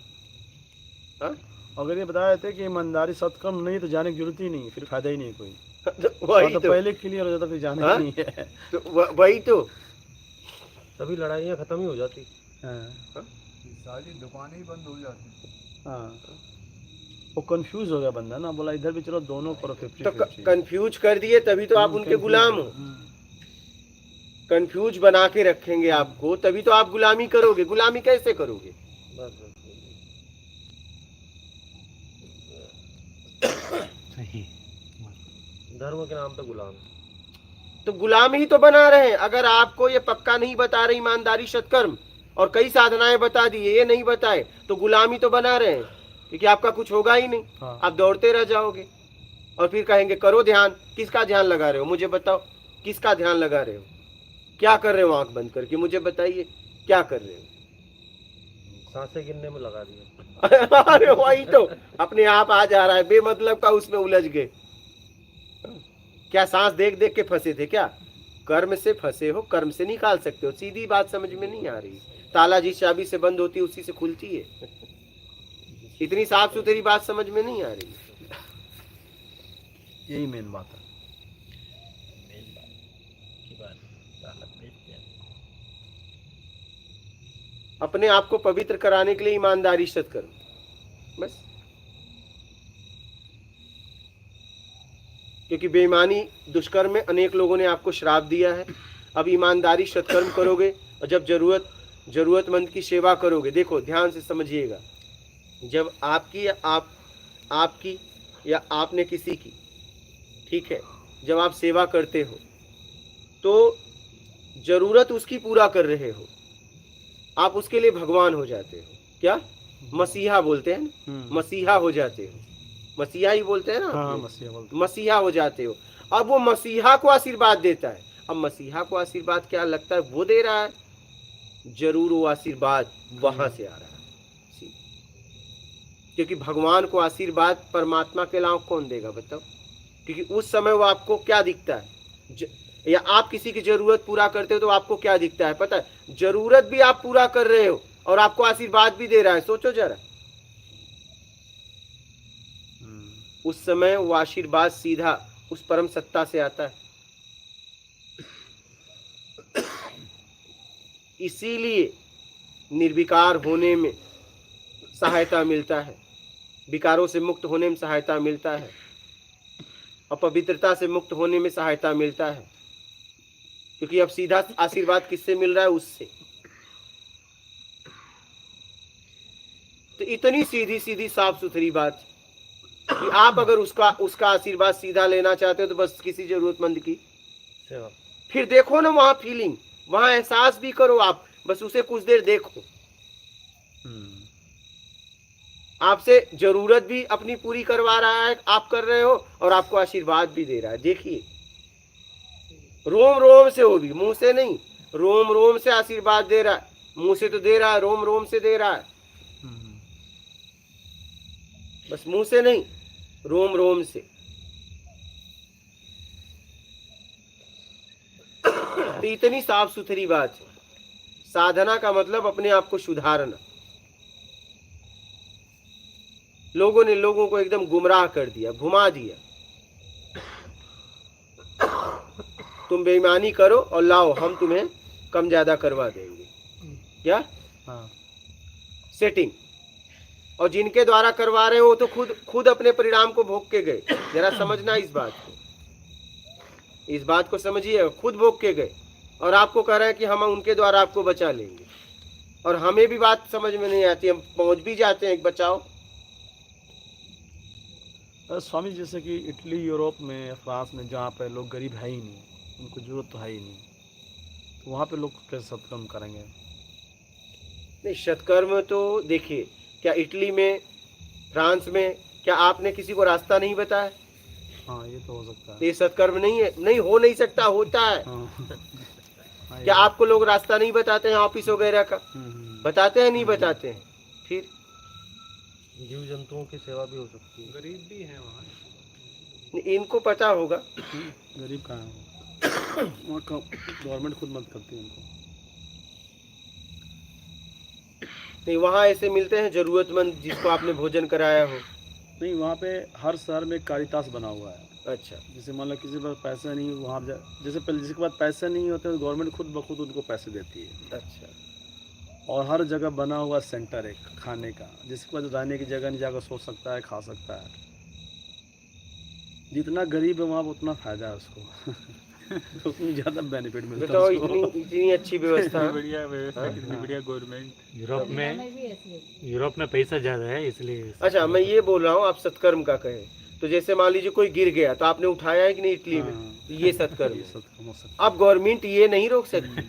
हाँ? अगर ये बता देते कि ईमानदारी सत्कर्म नहीं तो जाने की जरूरत ही नहीं, फिर फायदा ही नहीं कोई। वही तो तो, पहले क्लियर हो जाता, फिर जाने हाँ? की नहीं है। तो वही तो, तभी लड़ाइयाँ खत्म ही हो जाती। हाँ, सारी दुकानें ही बंद हो जाती। हाँ, वो कंफ्यूज हो गया बंदा ना, बोला इधर भी चलो, दोनों करो 50-50। तो कंफ्यूज कर दिए तभी तो आप उनके गुलाम हो। कंफ्यूज बना के रखेंगे आपको, तभी तो आप गुलामी करोगे। गुलामी कैसे करोगे? बस बस। सही। धर्म के नाम पे गुलाम। तो गुलाम ही तो बना रहे हैं। अगर आपको ये पक्का नहीं बता रहे ईमानदारी सत्कर्म, और कई साधनाएं बता दी, ये नहीं बताए, तो गुलामी तो बना रहे हैं, क्योंकि आपका कुछ होगा ही नहीं। हाँ। आप दौड़ते रह जाओगे और फिर कहेंगे करो ध्यान। किसका ध्यान लगा रहे हो मुझे बताओ, किसका ध्यान लगा रहे हो, क्या कर रहे हो आंख बंद करके, मुझे बताइए क्या कर रहे हो। सांसें गिनने में लगा दिया। अरे वही तो, अपने आप आ जा रहा है, बेमतलब का उसमें उलझ गए। क्या सांस देख देख के फंसे थे क्या? कर्म से फंसे हो, कर्म से निकाल सकते हो। सीधी बात समझ में नहीं आ रही। ताला जिस चाबी से बंद होती है उसी से खुलती है। इतनी साफ सुथरी बात समझ में नहीं आ रही। यही मेन बात है। मेन बात की बात ताला बेचते हैं। अपने आप को पवित्र कराने के लिए ईमानदारी सत्कर्म बस। क्योंकि बेईमानी दुष्कर्म में अनेक लोगों ने आपको श्राप दिया है। अब ईमानदारी सत्कर्म करोगे और जब जरूरतमंद की सेवा करोगे, देखो ध्यान से समझिएगा, जब आपकी या आपने किसी की, ठीक है, जब आप सेवा करते हो तो जरूरत उसकी पूरा कर रहे हो, आप उसके लिए भगवान हो जाते हो। क्या मसीहा बोलते हैं ना, मसीहा हो जाते हो, मसीहा ही बोलते हैं ना, हाँ आप मसीहा बोलते मसीहा हो जाते हो। अब वो मसीहा को आशीर्वाद देता है। अब मसीहा को आशीर्वाद क्या लगता है वो दे रहा है, जरूर वो आशीर्वाद वहां से आ रहा है, क्योंकि भगवान को आशीर्वाद परमात्मा के अलावा कौन देगा बताओ। क्योंकि उस समय वो आपको क्या दिखता है, या आप किसी की जरूरत पूरा करते हो तो आपको क्या दिखता है पता है, जरूरत भी आप पूरा कर रहे हो और आपको आशीर्वाद भी दे रहा है। सोचो जरा, उस समय वो आशीर्वाद सीधा उस परम सत्ता से आता है। इसीलिए निर्विकार होने में सहायता मिलता है, विकारों से मुक्त होने में सहायता मिलता है, अपवित्रता से मुक्त होने में सहायता मिलता है, क्योंकि अब सीधा आशीर्वाद किससे मिल रहा है, उससे। तो इतनी सीधी सीधी साफ सुथरी बात कि आप अगर उसका आशीर्वाद सीधा लेना चाहते हो तो बस किसी जरूरतमंद की सेवा। फिर देखो ना वहां फीलिंग, वहां एहसास भी करो आप, बस उसे कुछ देर देखो। आपसे जरूरत भी अपनी पूरी करवा रहा है, आप कर रहे हो, और आपको आशीर्वाद भी दे रहा है। देखिए रोम रोम से, वो भी मुंह से नहीं, रोम रोम से आशीर्वाद दे रहा है। मुंह से तो दे रहा है, रोम रोम से दे रहा है, बस मुंह से नहीं, रोम रोम से। तो इतनी साफ सुथरी बात है। साधना का मतलब अपने आप को सुधारना। लोगों ने लोगों को एकदम गुमराह कर दिया, घुमा दिया। तुम बेईमानी करो और लाओ, हम तुम्हें कम ज्यादा करवा देंगे। क्या सेटिंग। और जिनके द्वारा करवा रहे हो वो तो खुद अपने परिणाम को भोग के गए। जरा समझना इस बात को, इस बात को समझिए, खुद भोग के गए और आपको कह रहे हैं कि हम उनके द्वारा आपको बचा लेंगे। और हमें भी बात समझ में नहीं आती, हम पहुंच भी जाते हैं बचाओ। स्वामी जैसे कि इटली, यूरोप में, फ्रांस में, जहाँ पे लोग गरीब है ही नहीं, उनको जरूरत तो है ही नहीं, तो वहाँ पे लोग कैसे सत्कर्म करेंगे? नहीं, सत्कर्म तो देखिए, क्या इटली में, फ्रांस में, क्या आपने किसी को रास्ता नहीं बताया? हाँ ये तो हो सकता है। ये सत्कर्म नहीं है? नहीं, हो नहीं सकता, होता है। क्या आपको लोग रास्ता नहीं बताते हैं ऑफिस वगैरह का? बताते हैं, नहीं बताते हैं? फिर जीव जंतुओं की सेवा भी हो सकती है। गरीब भी है वहाँ। इनको पता होगा। गरीब कहाँ है? वहाँ गवर्नमेंट खुद मदद करती है उनको। नहीं, वहाँ ऐसे मिलते हैं जरूरतमंद जिसको आपने भोजन कराया हो? नहीं, वहाँ पे हर शहर में कारितास बना हुआ है। अच्छा। जैसे मान लो किसी पर पैसा नहीं, वहाँ जैसे पहले जिसके पास पैसे नहीं होते तो गवर्नमेंट खुद ब खुद उनको पैसे देती है। अच्छा। और हर जगह बना हुआ सेंटर है खाने का, जिसके पास रहने की जगह नहीं, जाकर सो सकता है, खा सकता है। जितना गरीब है वहाँ उतना फायदा है उसको। तो उतनी ज़्यादा बेनिफिट मिलता बताओ, है उसको। इतनी अच्छी व्यवस्था है। बढ़िया व्यवस्था, कितनी बढ़िया गवर्नमेंट। यूरोप भी में ऐसी है। यूरोप में पैसा ज़्यादा है इसलिए। अच्छा, मैं ये बोल रहा हूँ, आप सत्कर्म का कहें तो जैसे मान लीजिए कोई गिर गया तो आपने उठाया है कि नहीं इटली में? तो ये सत्कर्म है। सत्कर्म हो सकता अब गवर्नमेंट ये नहीं रोक सकती।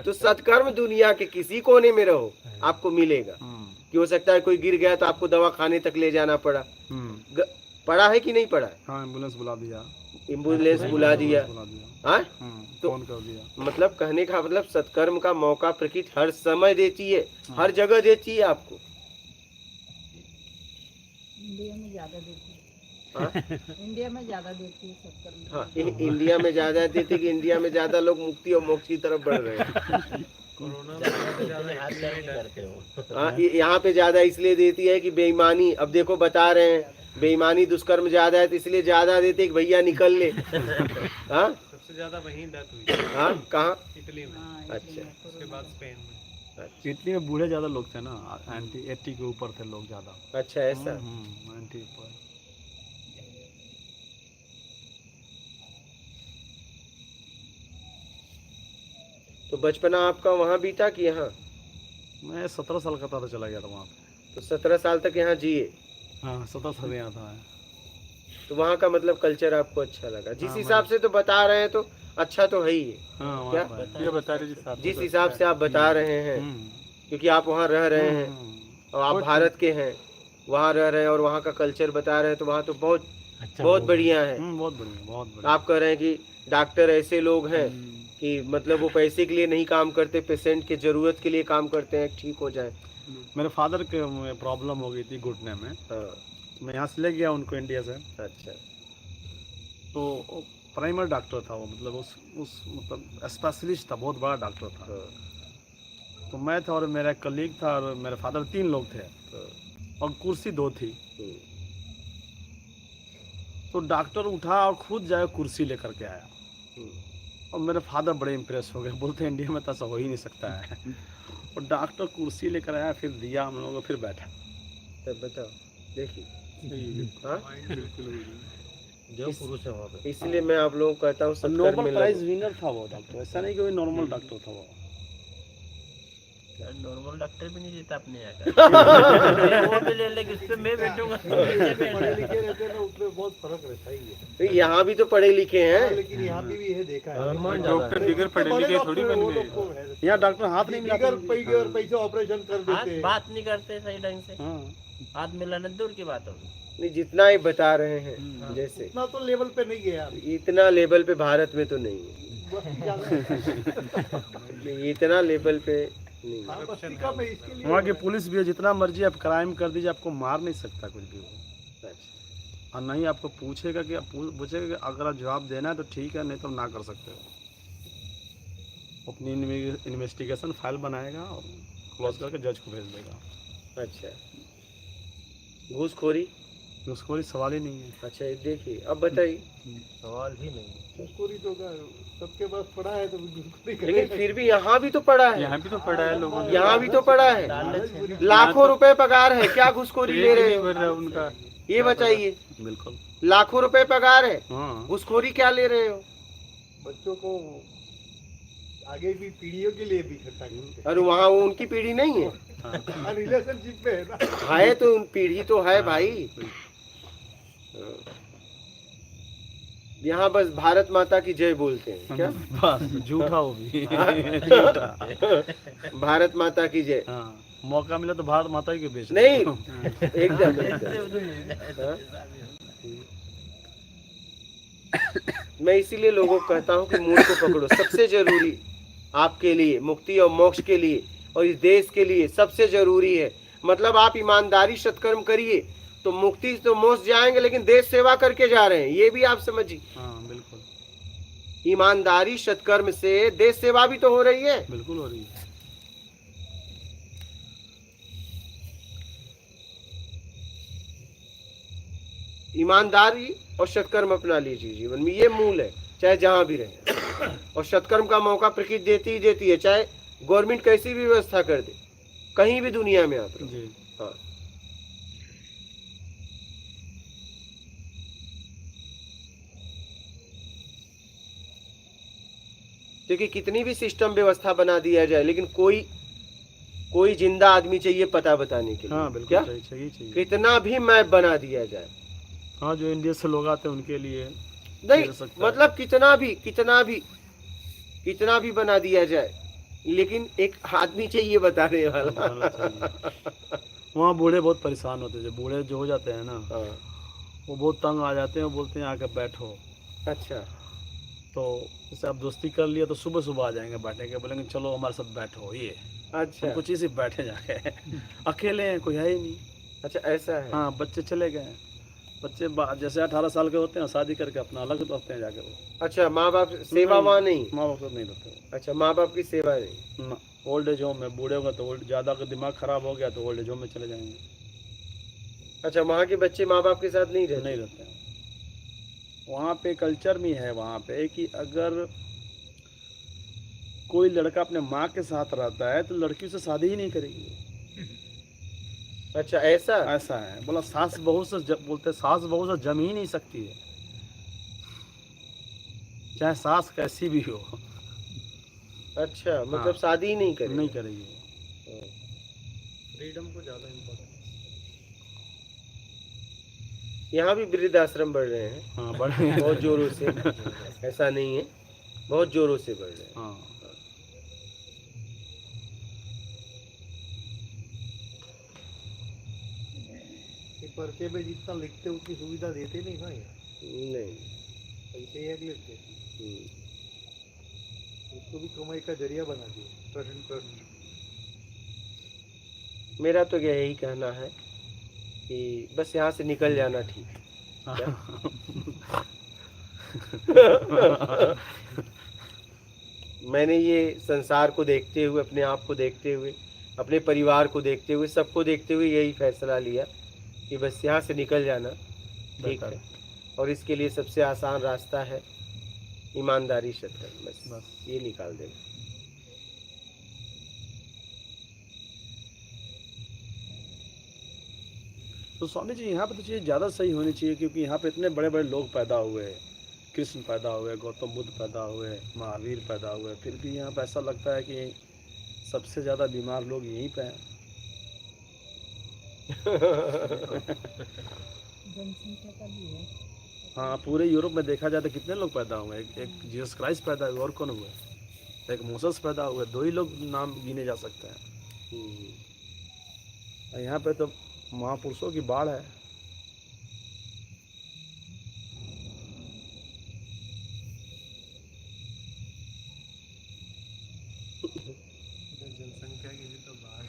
तो सत्कर्म दुनिया के किसी कोने में रहो आपको मिलेगा। कि हो सकता है कोई गिर गया तो आपको दवा खाने तक ले जाना पड़ा। पड़ा है कि नहीं पड़ा है? हाँ, एम्बुलेंस बुला दिया, एम्बुलेंस बुला दिया। हाँ, तो फोन कर दिया। मतलब कहने का मतलब सत्कर्म का मौका प्रकृति हर समय देती है, हर जगह देती है आपको। इंडिया में ज्यादा देती है। हाँ? इंडिया में ज्यादा देती है सत्कर्म। हाँ, इंडिया में ज्यादा देती है कि इंडिया में ज्यादा लोग मुक्ति और मोक्ष की तरफ बढ़ रहे हैं। हाँ, यहाँ पे ज्यादा इसलिए देती है कि बेईमानी, अब देखो बता रहे हैं बेईमानी दुष्कर्म ज्यादा है तो इसलिए ज्यादा देते कि भैया निकल ले। हाँ, सबसे ज्यादा वहीं डेथ हुई। हाँ, कहाँ? इटली में। हाँ, अच्छा। उसके बाद स्पेन में। इटली में बूढ़े ज़्यादा लोग थे ना, 80 के ऊपर थे लोग ज़्यादा। अच्छा, ऐसा। 90 ऊपर। तो बचपना आपका वहाँ बीता कि यहाँ? मैं 17 साल का था तो चला गया था वहाँ पे। तो 17 साल तक यहाँ जिए। हाँ, 17 साल यहाँ था। तो वहाँ का मतलब कल्चर आपको अच्छा लगा जिस हाँ, हिसाब से तो बता रहे हैं। तो अच्छा तो है ही है। हाँ क्या? वहाँ पर। ये बता रहे जी साहब जिस हिसाब से आप बता रहे हैं, क्योंकि आप वहाँ रह रहे हैं और आप भारत के हैं, वहाँ रह रहे हैं और वहाँ का कल्चर बता रहे हैं, तो वहाँ तो बहुत अच्छा बहुत होगा। बढ़िया है। बहुत बढ़िया, बहुत बढ़िया। आप कह रहे हैं कि डॉक्टर ऐसे लोग हैं कि मतलब वो पैसे के लिए नहीं काम करते, पेशेंट के ज़रूरत के लिए काम करते हैं, ठीक हो जाए। मेरे फादर के प्रॉब्लम हो गई थी घुटने में, हाँ, मैं यहाँ से ले गया उनको इंडिया से। अच्छा। तो प्राइमर डॉक्टर था वो, मतलब उस मतलब स्पेशलिस्ट था, बहुत बड़ा डॉक्टर था। हाँ, तो मैं था और मेरा कलीग था और मेरे फादर, 3 लोग थे और कुर्सी 2 थी। तो डॉक्टर उठा और खुद जाए कुर्सी लेकर के आया और मेरे फादर बड़े इम्प्रेस हो गए, बोलते हैं इंडिया में तो ऐसा हो ही नहीं सकता है। और डॉक्टर कुर्सी लेकर आया, फिर दिया हम लोगों को, फिर बैठा। तब बताओ, देखिए। हाँ, जो पुरुष है वहाँ पे। इसलिए मैं आप लोगों को कहता हूँ सत्कर्म नोबेल में प्राइज लगो। विनर था वो डॉक्टर, ऐसा नहीं कि कोई नॉर्मल डॉक्टर था वो। नॉर्मल डॉक्टर भी नहीं देता अपने यहाँ का। वो भी ले लेके उस पे मैं बैठूंगा। पढ़े लिखे रहते हैं ना, उसमें बहुत फर्क रहता ही है। तो यहाँ भी तो पढ़े लिखे हैं। लेकिन यहाँ पे भी ये देखा है, डॉक्टर बिगर पढ़े लिखे थोड़ी बन गए। यहाँ डॉक्टर हाथ नहीं मिलाते। पैसे ऑपरेशन कर देते हाथ हैं। बात नहीं करते सही ढंग से, हाँ, हाथ मिलाना दूर की बात होगी। नहीं, जितना ही बता रहे हैं, जैसे इतना तो लेवल पे नहीं गया अभी। इतना लेवल पे भारत में तो नहीं है, इतना लेवल पे नहीं है। अफ्रीका में इसके लिए वहाँ की पुलिस भी है, जितना मर्जी आप क्राइम कर दीजिए, आपको मार नहीं सकता कुछ भी वो। अच्छा। और नहीं आपको पूछेगा कि पूछेगा कि अगर आप जवाब देना है तो ठीक है, नहीं तो ना कर सकते हो। अपनी इन्वेस्टिगेशन फाइल बनाएगा और क्लोज करके जज को भेज देगा। अच्छा, घूसखोरी? उसको कोई सवाल ही नहीं है। अच्छा, ये देखिए, अब बताइए। सवाल ही नहीं है। घूसखोरी तो सबके पास पड़ा है, तो घूसखोरी लेकिन करेगा। फिर भी यहाँ भी तो पड़ा है, यहाँ भी तो पढ़ा है लोगों ने। यहाँ भी तो पड़ा है। लाखों रुपए पगार है, क्या घूसखोरी ले रहे हो? बढ़ रहा है उनका। ये बताइए, बिल्कुल। लाखों रुपए पगार है, हाँ, घूसखोरी क्या ले रहे हो? बच्चों को आगे भी पीढ़ियों के लिए भी इकट्ठा करते और वहाँ वो उनकी पीढ़ी नहीं है? हैं। रिलेशनशिप में है ना। है तो उन पीढ़ी तो है भाई। यहाँ बस भारत माता की जय बोलते हैं क्या? बस झूठा वो भी। भारत माता की जय। हाँ, मौका मिला तो भारत माता ही के बेच नहीं, दो। एकदम हाँ? मैं इसीलिए लोगों को कहता हूँ कि मूल को पकड़ो। सबसे जरूरी आपके लिए, मुक्ति और मोक्ष के लिए और इस देश के लिए सबसे जरूरी है। मतलब आप ईमानदारी सत्कर्म करिए तो मुक्ति तो मोक्ष जाएंगे, लेकिन देश सेवा करके जा रहे हैं, ये भी आप समझिए। हाँ बिल्कुल, ईमानदारी सत्कर्म से देश सेवा भी तो हो रही है। बिल्कुल हो रही है। ईमानदारी और सत्कर्म अपना लीजिए जीवन में, ये मूल है, चाहे जहां भी रहे। और सत्कर्म का मौका प्रकृति देती ही देती है, चाहे गवर्नमेंट कैसी भी व्यवस्था कर दे, कहीं भी दुनिया में आप रहो। जी, हाँ, क्योंकि कितनी भी सिस्टम व्यवस्था बना दिया जाए, लेकिन कोई जिंदा आदमी चाहिए पता बताने के लिए। हाँ बिल्कुल, क्या चाहिए। कितना भी मैप बना दिया जाए, हाँ, जो इंडिया से लोग आते हैं उनके लिए नहीं दे सकता है। मतलब कितना भी बना दिया जाए, लेकिन एक आदमी चाहिए बताने वाला। बताना चाहिए। वहाँ बूढ़े बहुत परेशान होते हैं, जो बूढ़े जो हो जाते हैं ना, हाँ, वो बहुत तंग आ जाते हैं, वो बोलते हैं आके बैठो। अच्छा, तो जैसे आप दोस्ती कर लिया तो सुबह सुबह आ जाएंगे बैठेंगे, बोलेंगे चलो हमारे साथ बैठो। ये अच्छा, कुछ चीज़ बैठे जाके। अकेले हैं, कोई है ही नहीं। अच्छा, ऐसा है। हाँ, बच्चे चले गए। बच्चे जैसे 18 साल के होते हैं, शादी करके अपना अलग रहते हैं जाके वो। अच्छा, माँ बाप सेवा वहाँ नहीं? माँ बाप नहीं रहते। अच्छा, माँ बाप की सेवा नहीं। ओल्ड एज होम में बूढ़े होगा तो ज़्यादा का दिमाग खराब हो गया तो ओल्ड एज होम में चले जाएंगे। अच्छा, वहाँ के बच्चे माँ बाप के साथ नहीं रहते? नहीं रहते हैं। वहाँ पे कल्चर में है वहाँ पे कि अगर कोई लड़का अपने माँ के साथ रहता है तो लड़की उससे शादी ही नहीं करेगी। अच्छा, ऐसा है। बोला सास बहू से बोलते सास बहू से जम ही नहीं सकती है, चाहे सास कैसी भी हो। अच्छा, मतलब हाँ। शादी ही नहीं करेगी? नहीं करेगी। फ्रीडम को ज्यादा इम्पोर्टेंस। यहाँ भी वृद्धाश्रम बढ़ रहे हैं हाँ, बड़े बहुत जोरों से, ऐसा नहीं है। बहुत जोरों से बढ़ रहे हैं। हाँ ये पर्चे पे जितना लिखते उतनी सुविधा देते नहीं ना यार, नहीं। पैसे ही अगले थे, हम्म। उसको भी कमाई का जरिया बना दिया ट्रस्ट। मेरा तो यही कहना है कि बस यहाँ से निकल जाना ठीक है। मैंने ये संसार को देखते हुए, अपने आप को देखते हुए, अपने परिवार को देखते हुए, सबको देखते हुए यही फैसला लिया कि बस यहाँ से निकल जाना ठीक है। और इसके लिए सबसे आसान रास्ता है ईमानदारी सत्कर्म, बस ये निकाल देना। तो स्वामी जी यहाँ पे तो चीज़ ज़्यादा सही होनी चाहिए, क्योंकि यहाँ पे इतने बड़े बड़े लोग पैदा हुए हैं, कृष्ण पैदा हुए, गौतम बुद्ध पैदा हुए, महावीर पैदा हुए, फिर भी यहाँ पे ऐसा लगता है कि सबसे ज़्यादा बीमार लोग यहीं पे हैं। जनसंख्या का भी है। हाँ, पूरे यूरोप में देखा जाए तो कितने लोग पैदा हुए, एक जीसस क्राइस्ट पैदा हुए, और कौन हुए, एक मोसेस पैदा हुए, 2 ही लोग नाम गिने जा सकते हैं। और यहाँ पे तो महापुरुषों की बाढ़ है। जनसंख्या की भी तो बात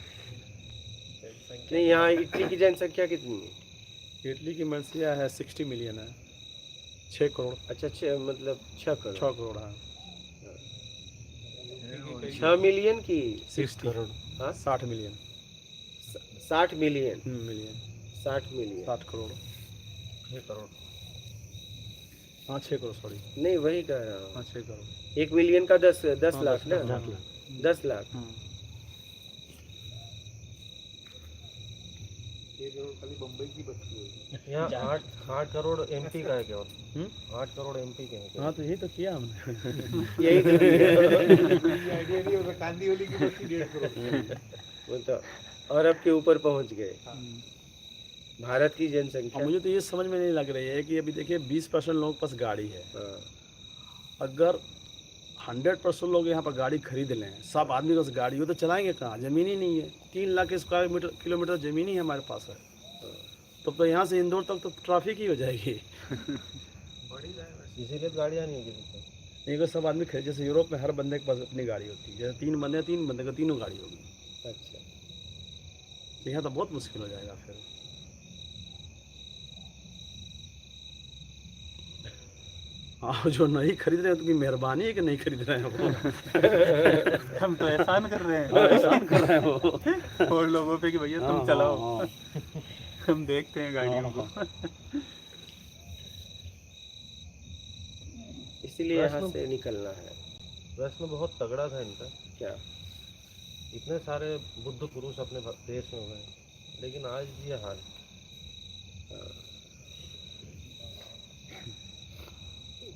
नहीं, यहाँ इटली की जनसंख्या कितनी है? इटली की मर्सिया है 60 मिलियन है, 6 करोड़। अच्छा, 6 करोड़। 6 करोड़ है। 6 मिलियन की 60 करोड़। हाँ, 60 million. 60 million. Million 60 million. 60 crore. 6 crore. हाँ 6 करोड़, सॉरी। नहीं, वही कह रहा हूँ। हाँ 6 करोड़। 1 मिलियन का 10 हाँ, लाख ना, 10 लाख। खाली बम्बई की बस्ती है। यहाँ 8 करोड़ MP का है केवल। 8 करोड़ MP के हैं। हाँ तो यही तो किया हमने। यही तो आइडिया नहीं होता, कांदीवली की बस्ती 1.5 करोड़। वो तो अरब के ऊपर पहुंच गए। भारत की और जनसंख्या। मुझे तो ये समझ में नहीं लग रही है कि अभी देखिए 20% लोगों के पास गाड़ी है। हाँ, अगर 100% लोग यहाँ पर गाड़ी खरीद लें, सब आदमी के पास गाड़ी हो, तो चलाएंगे कहाँ? ज़मीन ही नहीं है। 3 लाख स्क्वायर किलोमीटर ज़मीन ही हमारे पास है। तो यहाँ से इंदौर तक तो ट्रैफिक ही हो जाएगी। इसीलिए गाड़ियाँ नहीं है किसी को। नहीं, अगर सब आदमी खरीद, जैसे यूरोप में हर बंदे के पास अपनी गाड़ी होती है, जैसे 3 बंदे को तीनों गाड़ी होगी। अच्छा। तो यहाँ तो बहुत मुश्किल हो जाएगा फिर। हाँ, जो नहीं खरीद रहे हैं उनकी मेहरबानी है कि नहीं खरीद रहे हैं वो। हम तो एहसान कर रहे हैं, एहसान कर रहे हैं वो और लोगों पे कि भैया तुम हाँ, चलाओ। हाँ, हम देखते हैं गाड़ियों को। इसीलिए यहाँ से निकलना है। प्रश्न बहुत तगड़ा था इनका। क्या? इतने सारे बुद्ध पुरुष अपने देश में हुए, लेकिन आज ये हाल।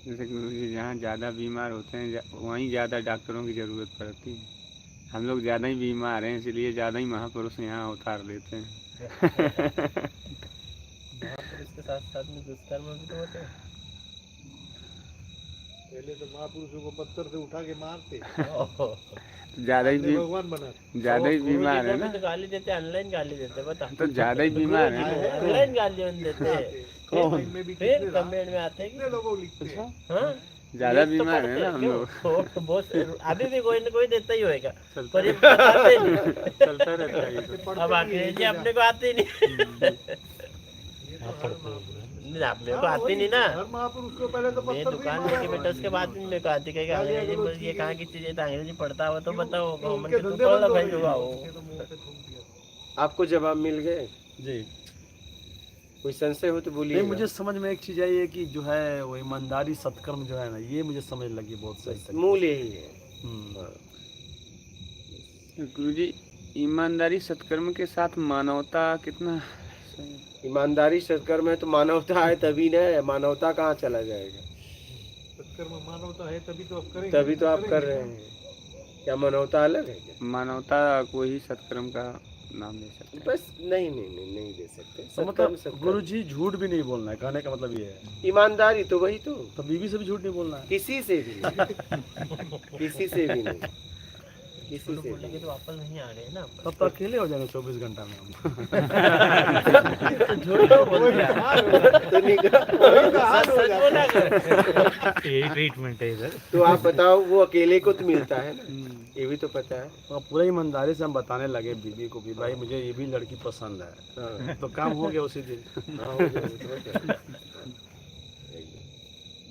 जैसे गुरु जी जहाँ ज़्यादा बीमार होते हैं वहीं ज़्यादा डॉक्टरों की ज़रूरत पड़ती है। हम लोग ज़्यादा ही बीमार हैं, इसलिए ज़्यादा ही महापुरुष यहाँ उतार लेते हैं। महापुरुष के साथ साथ में दुष्कर्म भी तो होते हैं। पहले तो महापुरुषों को पत्थर से उठा के मारते, ज़्यादा ही भगवान बना। ज़्यादा ही बीमार है ना, तो गाली देते, ऑनलाइन गाली देते, बता। तो ज़्यादा ही बीमार है ना। ऑनलाइन गाली देते हैं, में भी फिर कमेंट में आते हैं कितने लोगों लिखते हैं। हाँ ज़्यादा बीमार है ना हम लोग। क्यों? बहुत अभी भी कोई ना कोई देता ही होएगा, चलता पर ये बताते नहीं। चलता रहता है ये तो। अब अंग्रेजी अपने को आती नहीं। अपने को आती नहीं ना। हर महापुरुष को पहले तो मैं पत्थर से दुकान मारा लेके बैठा, उसके बाद मेरे को आती कहेगा अंग्रेजी में ये कहाँ की चीजें, तो अंग्रेजी पढ़ता हुआ तो बताओ। उनके तो धंधे पढ़ बंद लो हो भाई गए। जो आओ। उनके तो मुंह पे थूक दिया। आपको जवाब मिल गए? जी। कोई संशय हो तो बोलिए। नहीं, मुझे समझ में एक चीज़ आई है कि जो है वो ईमानदारी सत्कर्म जो है ना, ये मुझे समझ लगी बहुत सही तरीके मूल यही है। से। हाँ। गुरु जी, ईमानदारी सत्कर्म के साथ मानवता कितना सही? ईमानदारी सत्कर्म है तो मानवता है तभी ना, मानवता कहाँ चला जाएगा? सत्कर्म मानवता है तभी तो आप करेंगे। तभी तो आप कर रहे हैं। क्या मानवता अलग है क्या? मानवता को ही सत्कर्म का नाम ले सकते हैं। बस नहीं नहीं नहीं नहीं दे सकते। तो सत्कर्म मतलब सत्कर्म। गुरुजी झूठ भी नहीं बोलना है, कहने का मतलब ये है। ईमानदारी तो वही तो बीवी से भी झूठ नहीं बोलना है। किसी से भी नहीं, किसी से भी नहीं, किसी से भी बोलने के नहीं। तो वापस नहीं आ रहे हैं ना। तब तो अकेले हो जाएंगे 24 घंटा में हम। तो निकाह सच बोला कर। यही ट्रीटमेंट है इधर। तो आप बताओ, वो अकेले को तो मिलता है ना, ये भी तो पता है। तो पूरा ईमानदारी से हम बताने लगे बीवी को भी, भाई मुझे ये भी लड़की पसंद है, हाँ, तो काम हो गया उसी दिन। हाँ, हो जाएगा, तो हो जाएगा।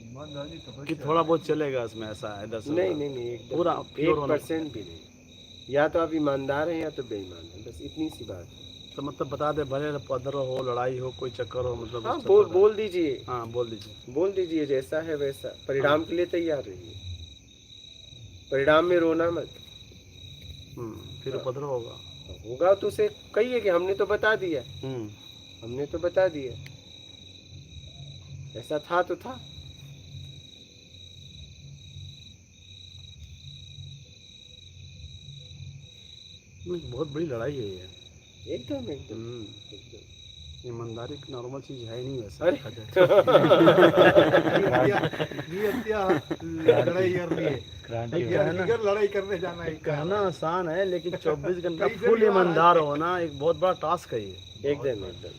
ईमानदारी तो कि थोड़ा बहुत चलेगा इसमें, ऐसा है 10 नहीं नहीं नहीं, एकदम पूरा pure होना 1% भी नहीं। या तो आप ईमानदार हैं या तो बेईमान हैं, बस इतनी सी बात है। तो मतलब बता दे, भले पदर हो, लड़ाई हो, कोई चक्कर हो, मतलब हाँ, उससे बोल पता- बोल दीजिए, हाँ बोल दीजिए। बोल दीजिए, जैसा है वैसा। परिणाम के लिए तैयार रहिए, परिणाम में रोना मत। फिर उपद्रव होगा। होगा तो उसे कहिए कि हमने तो बता दिया, हमने तो बता दिया, ऐसा था तो था। बहुत बड़ी लड़ाई है ये। एकदम एकदम एकदम। ईमानदारी की नॉर्मल चीज है ही नहीं वैसे। अरे। लड़ाई कर रही है, लड़ाई करने जाना है। कहना आसान है, लेकिन 24 घंटा फुल ईमानदार होना एक बहुत बड़ा टास्क है ये। एकदम एकदम।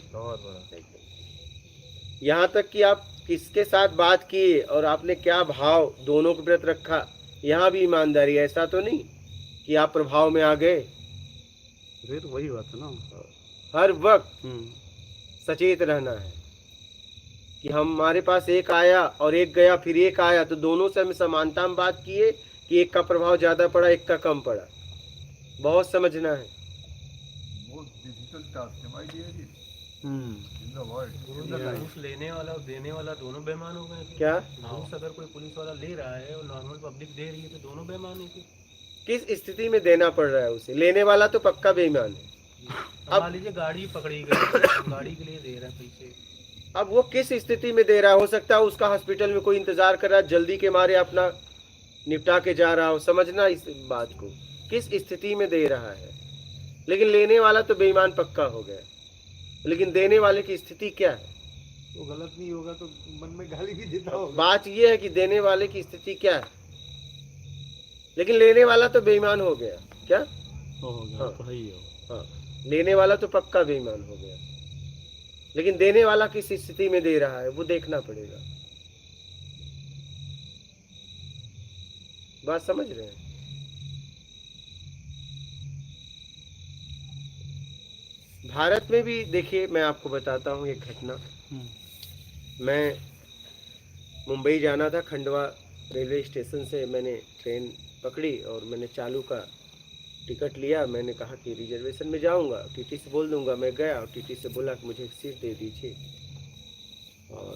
यहाँ तक कि आप किसके साथ बात किए और आपने क्या भाव दोनों के प्रति रखा, यहाँ भी ईमानदारी। ऐसा तो नहीं कि आप प्रभाव में आ गए। फिर वही बात है ना। हर वक्त सचेत रहना है कि हमारे पास एक आया और एक गया, फिर एक आया, तो दोनों से हम समानता में बात किए कि एक का प्रभाव ज्यादा पड़ा, एक का कम पड़ा। बहुत समझना है। बहुत डिफिकल्ट टास्क है my dear ji in the world. घूस लेने वाला और देने वाला दोनों बेईमान हो गए। क्या घूस अगर कोई पुलिस वाला ले रहा है और नॉर्मल पब्लिक दे रही है तो दोनों बेईमान है फिर। किस स्थिति में देना पड़ रहा है उसे? लेने वाला तो पक्का बेईमान है। अब मान लीजिए गाड़ी पकड़ी गई, गाड़ी के लिए दे रहा है पैसे। अब वो किस स्थिति में दे रहा है? हो सकता है उसका हॉस्पिटल में कोई इंतजार कर रहा है, जल्दी के मारे अपना निपटा के जा रहा हो। समझना इस बात को, किस स्थिति में दे रहा है। लेकिन लेने वाला तो बेईमान पक्का हो गया, लेकिन देने वाले की स्थिति क्या है? वो गलत नहीं होगा तो मन में गाली भी देता होगा। बात ये है कि देने वाले की स्थिति क्या है, लेकिन लेने वाला तो बेईमान हो गया। क्या हो गया हाँ। तो है ही हो। हाँ, लेने वाला तो पक्का बेईमान हो गया, लेकिन देने वाला किस स्थिति में दे रहा है वो देखना पड़ेगा। बात समझ रहे हैं? भारत में भी देखिए, मैं आपको बताता हूँ एक घटना। मैं मुंबई जाना था, खंडवा रेलवे स्टेशन से मैंने ट्रेन पकड़ी और मैंने चालू का टिकट लिया। मैंने कहा कि रिजर्वेशन में जाऊंगा, टीटी से बोल दूंगा। मैं गया और टीटी से बोला कि मुझे एक सीट दे दीजिए और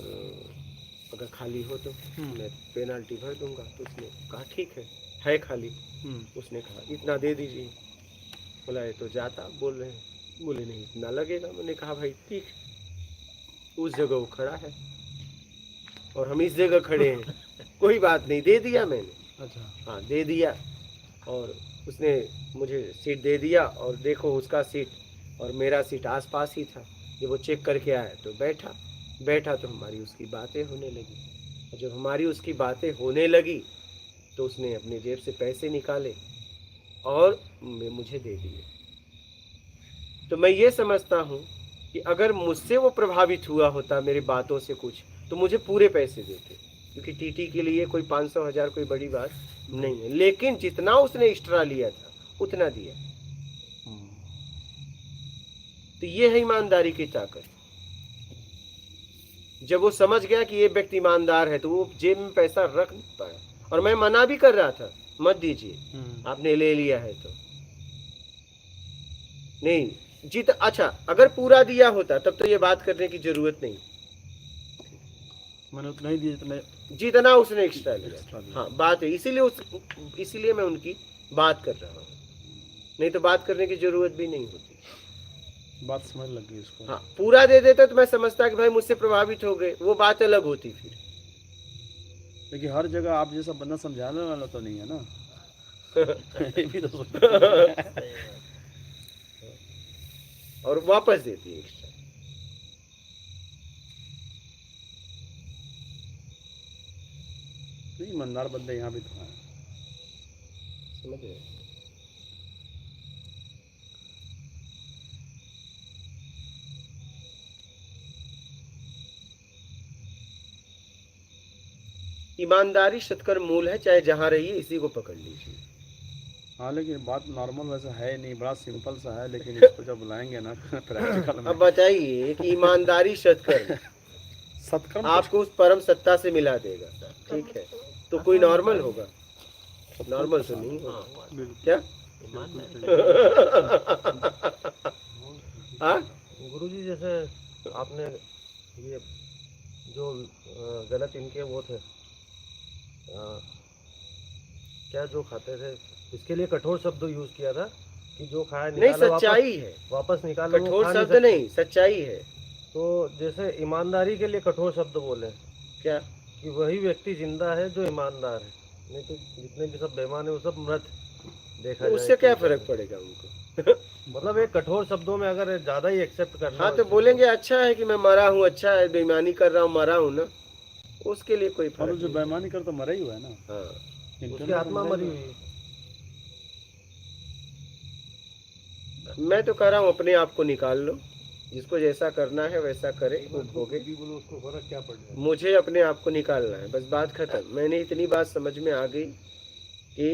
अगर खाली हो तो मैं पेनाल्टी भर दूंगा। तो उसने कहा ठीक है खाली। उसने कहा इतना दे दीजिए। बोला ये तो जाता बोल रहे हैं। बोले नहीं इतना लगेगा। मैंने कहा भाई ठीक है। उस जगह वो खड़ा है और हम इस जगह खड़े हैं, कोई बात नहीं, दे दिया मैंने। अच्छा। हाँ दे दिया और उसने मुझे सीट दे दिया। और देखो उसका सीट और मेरा सीट आसपास ही था। जब वो चेक करके आया तो बैठा तो हमारी उसकी बातें होने लगी। और जब हमारी उसकी बातें होने लगी तो उसने अपने जेब से पैसे निकाले और मुझे दे दिए। तो मैं ये समझता हूँ कि अगर मुझसे वो प्रभावित हुआ होता मेरी बातों से कुछ, तो मुझे पूरे पैसे देते, क्योंकि टीटी के लिए कोई 500,000 कोई बड़ी बात नहीं है। लेकिन जितना उसने एक्स्ट्रा लिया था उतना दिया। तो ये है ईमानदारी की ताकत। जब वो समझ गया कि ये व्यक्ति ईमानदार है तो वो जेब में पैसा रख नहीं पाया। और मैं मना भी कर रहा था, मत दीजिए, आपने ले लिया है तो नहीं। अच्छा अगर पूरा दिया होता तब तो ये बात करने की जरूरत नहीं। मैंने उतना ही दिया जितना उसने एक्स्ट्रा लिया। हाँ बात है, इसीलिए मैं उनकी बात कर रहा हूँ, नहीं तो बात करने की जरूरत भी नहीं होती। बात समझ लग गई उसको। हाँ पूरा दे देता तो मैं समझता कि भाई मुझसे प्रभावित हो गए, वो बात अलग होती फिर। लेकिन हर जगह आप जैसा बंदा समझाने वाला तो नहीं है ना। ये भी तो और वापस देती है एक्स्ट्रा। नहीं, ईमानदार बंदे यहाँ भी तो हैं। समझ रहे? ईमानदारी शतकर मूल है, चाहे जहां रहिए इसी को पकड़ लीजिए। हाँ, लेकिन बात नॉर्मल वैसा है नहीं, बड़ा सिंपल सा है, लेकिन इसको जब बुलाएंगे ना प्रैक्टिकल में अब बताइए कि ईमानदारी शतकर सत्कर्म आपको उस परम सत्ता से मिला देगा, ठीक है? तो कोई नॉर्मल होगा? नॉर्मल तो नहीं होगा, क्या? हाँ? गुरुजी जैसे आपने ये जो गलत इनके वो थे क्या जो खाते थे, इसके लिए कठोर शब्द यूज किया था कि जो खाया नहीं, निकाला सच्चाई है, वापस निकालो, वो कठोर खा शब्द सकते। नहीं, सच्चाई है। तो जैसे ईमानदारी के लिए कठोर शब्द बोले क्या? कि वही व्यक्ति जिंदा है जो ईमानदार है, नहीं तो जितने भी सब बेईमान है वो सब मृत देखा तो जाए। उससे क्या फर्क पड़ेगा उनको? मतलब एक कठोर शब्दों में अगर ज्यादा ही एक्सेप्ट करना हाँ, हो तो इसको, बोलेंगे अच्छा है कि मैं मरा हूँ, अच्छा है, बेईमानी कर रहा हूँ, मरा हूँ ना, उसके लिए कोई और फर्क जो नहीं। बेईमानी कर तो मरा ही हुआ है ना, हाँ, उसकी इंटरनल आत्मा बंदा ही मरी हुआ हुई है। है। मैं तो कह रहा हूँ अपने आप को निकाल लो, जिसको जैसा करना है वैसा करे, वो भोगे। उसको फर्क क्या पड़ जाए? मुझे अपने आप को निकालना है, बस बात खत्म। मैंने इतनी बात समझ में आ गई कि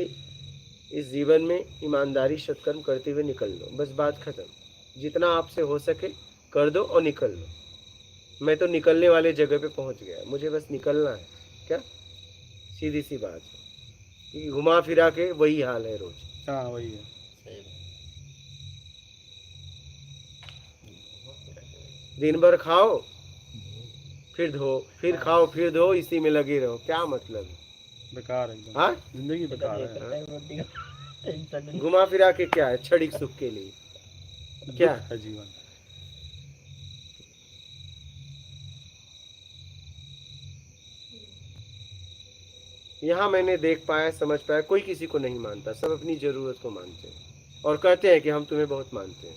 इस जीवन में ईमानदारी सत्कर्म करते हुए निकल लो, बस बात खत्म। जितना आपसे हो सके कर दो और निकल लो। मैं तो निकलने वाले जगह पे पहुंच गया, मुझे बस निकलना है। क्या? सीधी सी बात है कि घुमा फिरा के वही हाल है रोज। हाँ, वही है। दिन भर खाओ फिर धो, फिर खाओ फिर धो, इसी में लगे रहो, क्या मतलब है? बेकार है एकदम, हाँ, जिंदगी बेकार है। घुमा फिरा के क्या है? क्षणिक सुख के लिए क्या दुख है जीवन। यहाँ मैंने देख पाया, समझ पाया, कोई किसी को नहीं मानता, सब अपनी जरूरत को मानते हैं और कहते हैं कि हम तुम्हें बहुत मानते हैं।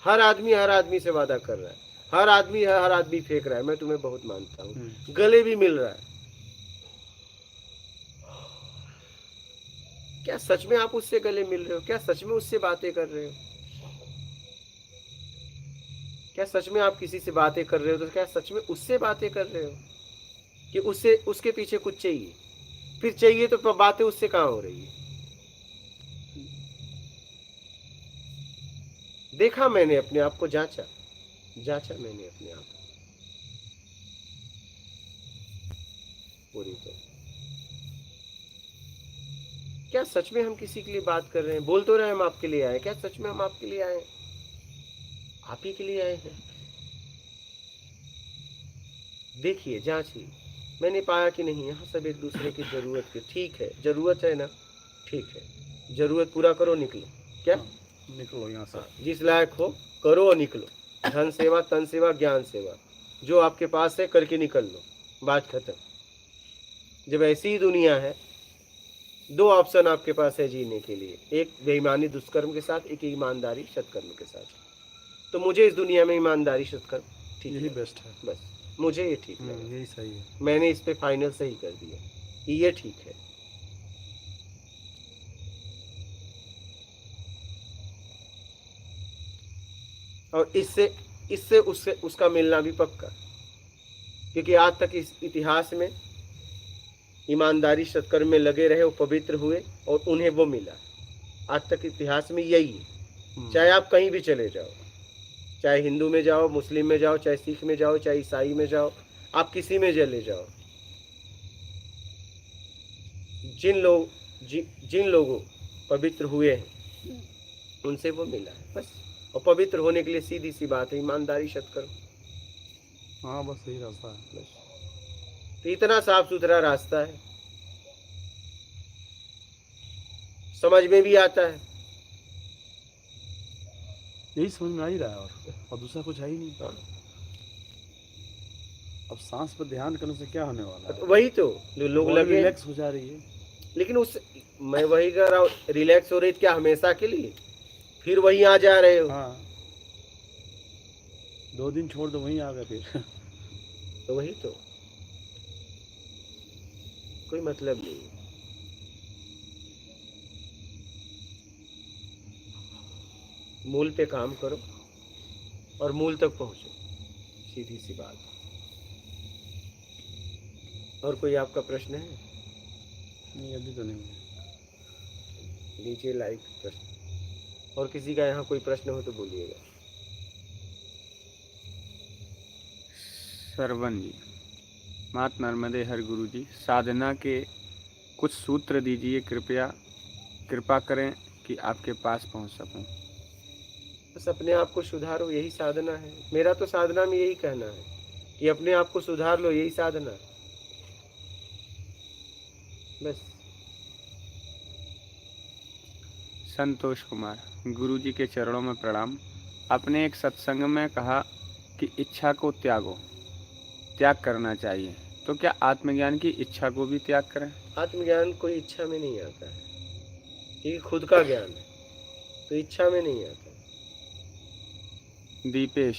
हर आदमी से वादा कर रहा है, हर आदमी फेंक रहा है, मैं तुम्हें बहुत मानता हूँ, गले भी मिल रहा है। क्या सच में आप उससे गले मिल रहे हो? क्या सच में उससे बातें कर रहे हो? क्या सच में आप किसी से बातें कर रहे हो तो क्या सच में उससे बातें कर रहे हो कि उससे उसके पीछे कुछ चाहिए? फिर चाहिए तो बातें उससे कहाँ हो रही है? देखा मैंने अपने आप को, जांचा मैंने अपने आप को पूरी तो। क्या सच में हम किसी के लिए बात कर रहे हैं? बोल तो रहे हम आपके लिए आए, क्या सच में हम आपके लिए आए? आप ही के लिए आए हैं। देखिए, जांचिए। मैंने पाया कि नहीं, यहाँ सब एक दूसरे की जरूरत के, ठीक है, जरूरत है ना, ठीक है, जरूरत पूरा करो, निकलो। क्या? निकलो यहाँ से। जिस लायक हो करो और निकलो। धन सेवा, तन सेवा, ज्ञान सेवा, जो आपके पास है करके निकल लो, बात खत्म। जब ऐसी ही दुनिया है, दो ऑप्शन आपके पास है जीने के लिए, एक बेईमानी दुष्कर्म के साथ, एक ईमानदारी सत्कर्म के साथ। तो मुझे इस दुनिया में ईमानदारी सत्कर्म ठीक यही है, बेस्ट है। बस मुझे ये ठीक लगा। यही सही है। मैंने इस पे फाइनल सही कर दिया कि ये ठीक है। और इससे उसका मिलना भी पक्का, क्योंकि आज तक इस इतिहास में ईमानदारी सत्कर्म में लगे रहे, वो पवित्र हुए और उन्हें वो मिला। आज तक इतिहास में यही है। चाहे आप कहीं भी चले जाओ, चाहे हिंदू में जाओ, मुस्लिम में जाओ, चाहे सिख में जाओ, चाहे ईसाई में जाओ, आप किसी में चले जाओ, जिन लोगों पवित्र हुए हैं उनसे वो मिला है, बस। और पवित्र होने के लिए सीधी सी बात है, ईमानदारी सत्कर्म। हाँ, बस यही रास्ता है। बस। तो इतना साफ सुथरा रास्ता है, समझ में भी आता है। यही समझ में आ ही रहा है, और दूसरा कुछ है ही नहीं। अब सांस पर ध्यान करने से क्या होने वाला है? तो वही तो लोग बॉडी लगे, रिलैक्स हो जा रही है। लेकिन मैं वही कह रहा हूँ, रिलैक्स हो रही थी क्या हमेशा के लिए? फिर वही आ जा रहे हो। हाँ, 2 दिन छोड़ दो वहीं आ गए फिर। तो वही तो, कोई मतलब नहीं है। मूल पे काम करो और मूल तक पहुंचो, सीधी सी बात। और कोई आपका प्रश्न है? नहीं अभी तो नहीं। नीचे लाइक प्रश्न, और किसी का यहाँ कोई प्रश्न हो तो बोलिएगा। सरवन जी, मात नर्मदे हर गुरु जी, साधना के कुछ सूत्र दीजिए कृपया, कृपा करें कि आपके पास पहुंच सकूं। बस अपने आप को सुधारो, यही साधना है। मेरा तो साधना में यही कहना है कि अपने आप को सुधार लो, यही साधना है बस। संतोष कुमार, गुरु जी के चरणों में प्रणाम। आपने एक सत्संग में कहा कि इच्छा को त्यागो, त्याग करना चाहिए, तो क्या आत्मज्ञान की इच्छा को भी त्याग करें? आत्मज्ञान कोई इच्छा में नहीं आता है, क्योंकि खुद का ज्ञान है, तो इच्छा में नहीं आता। दीपेश,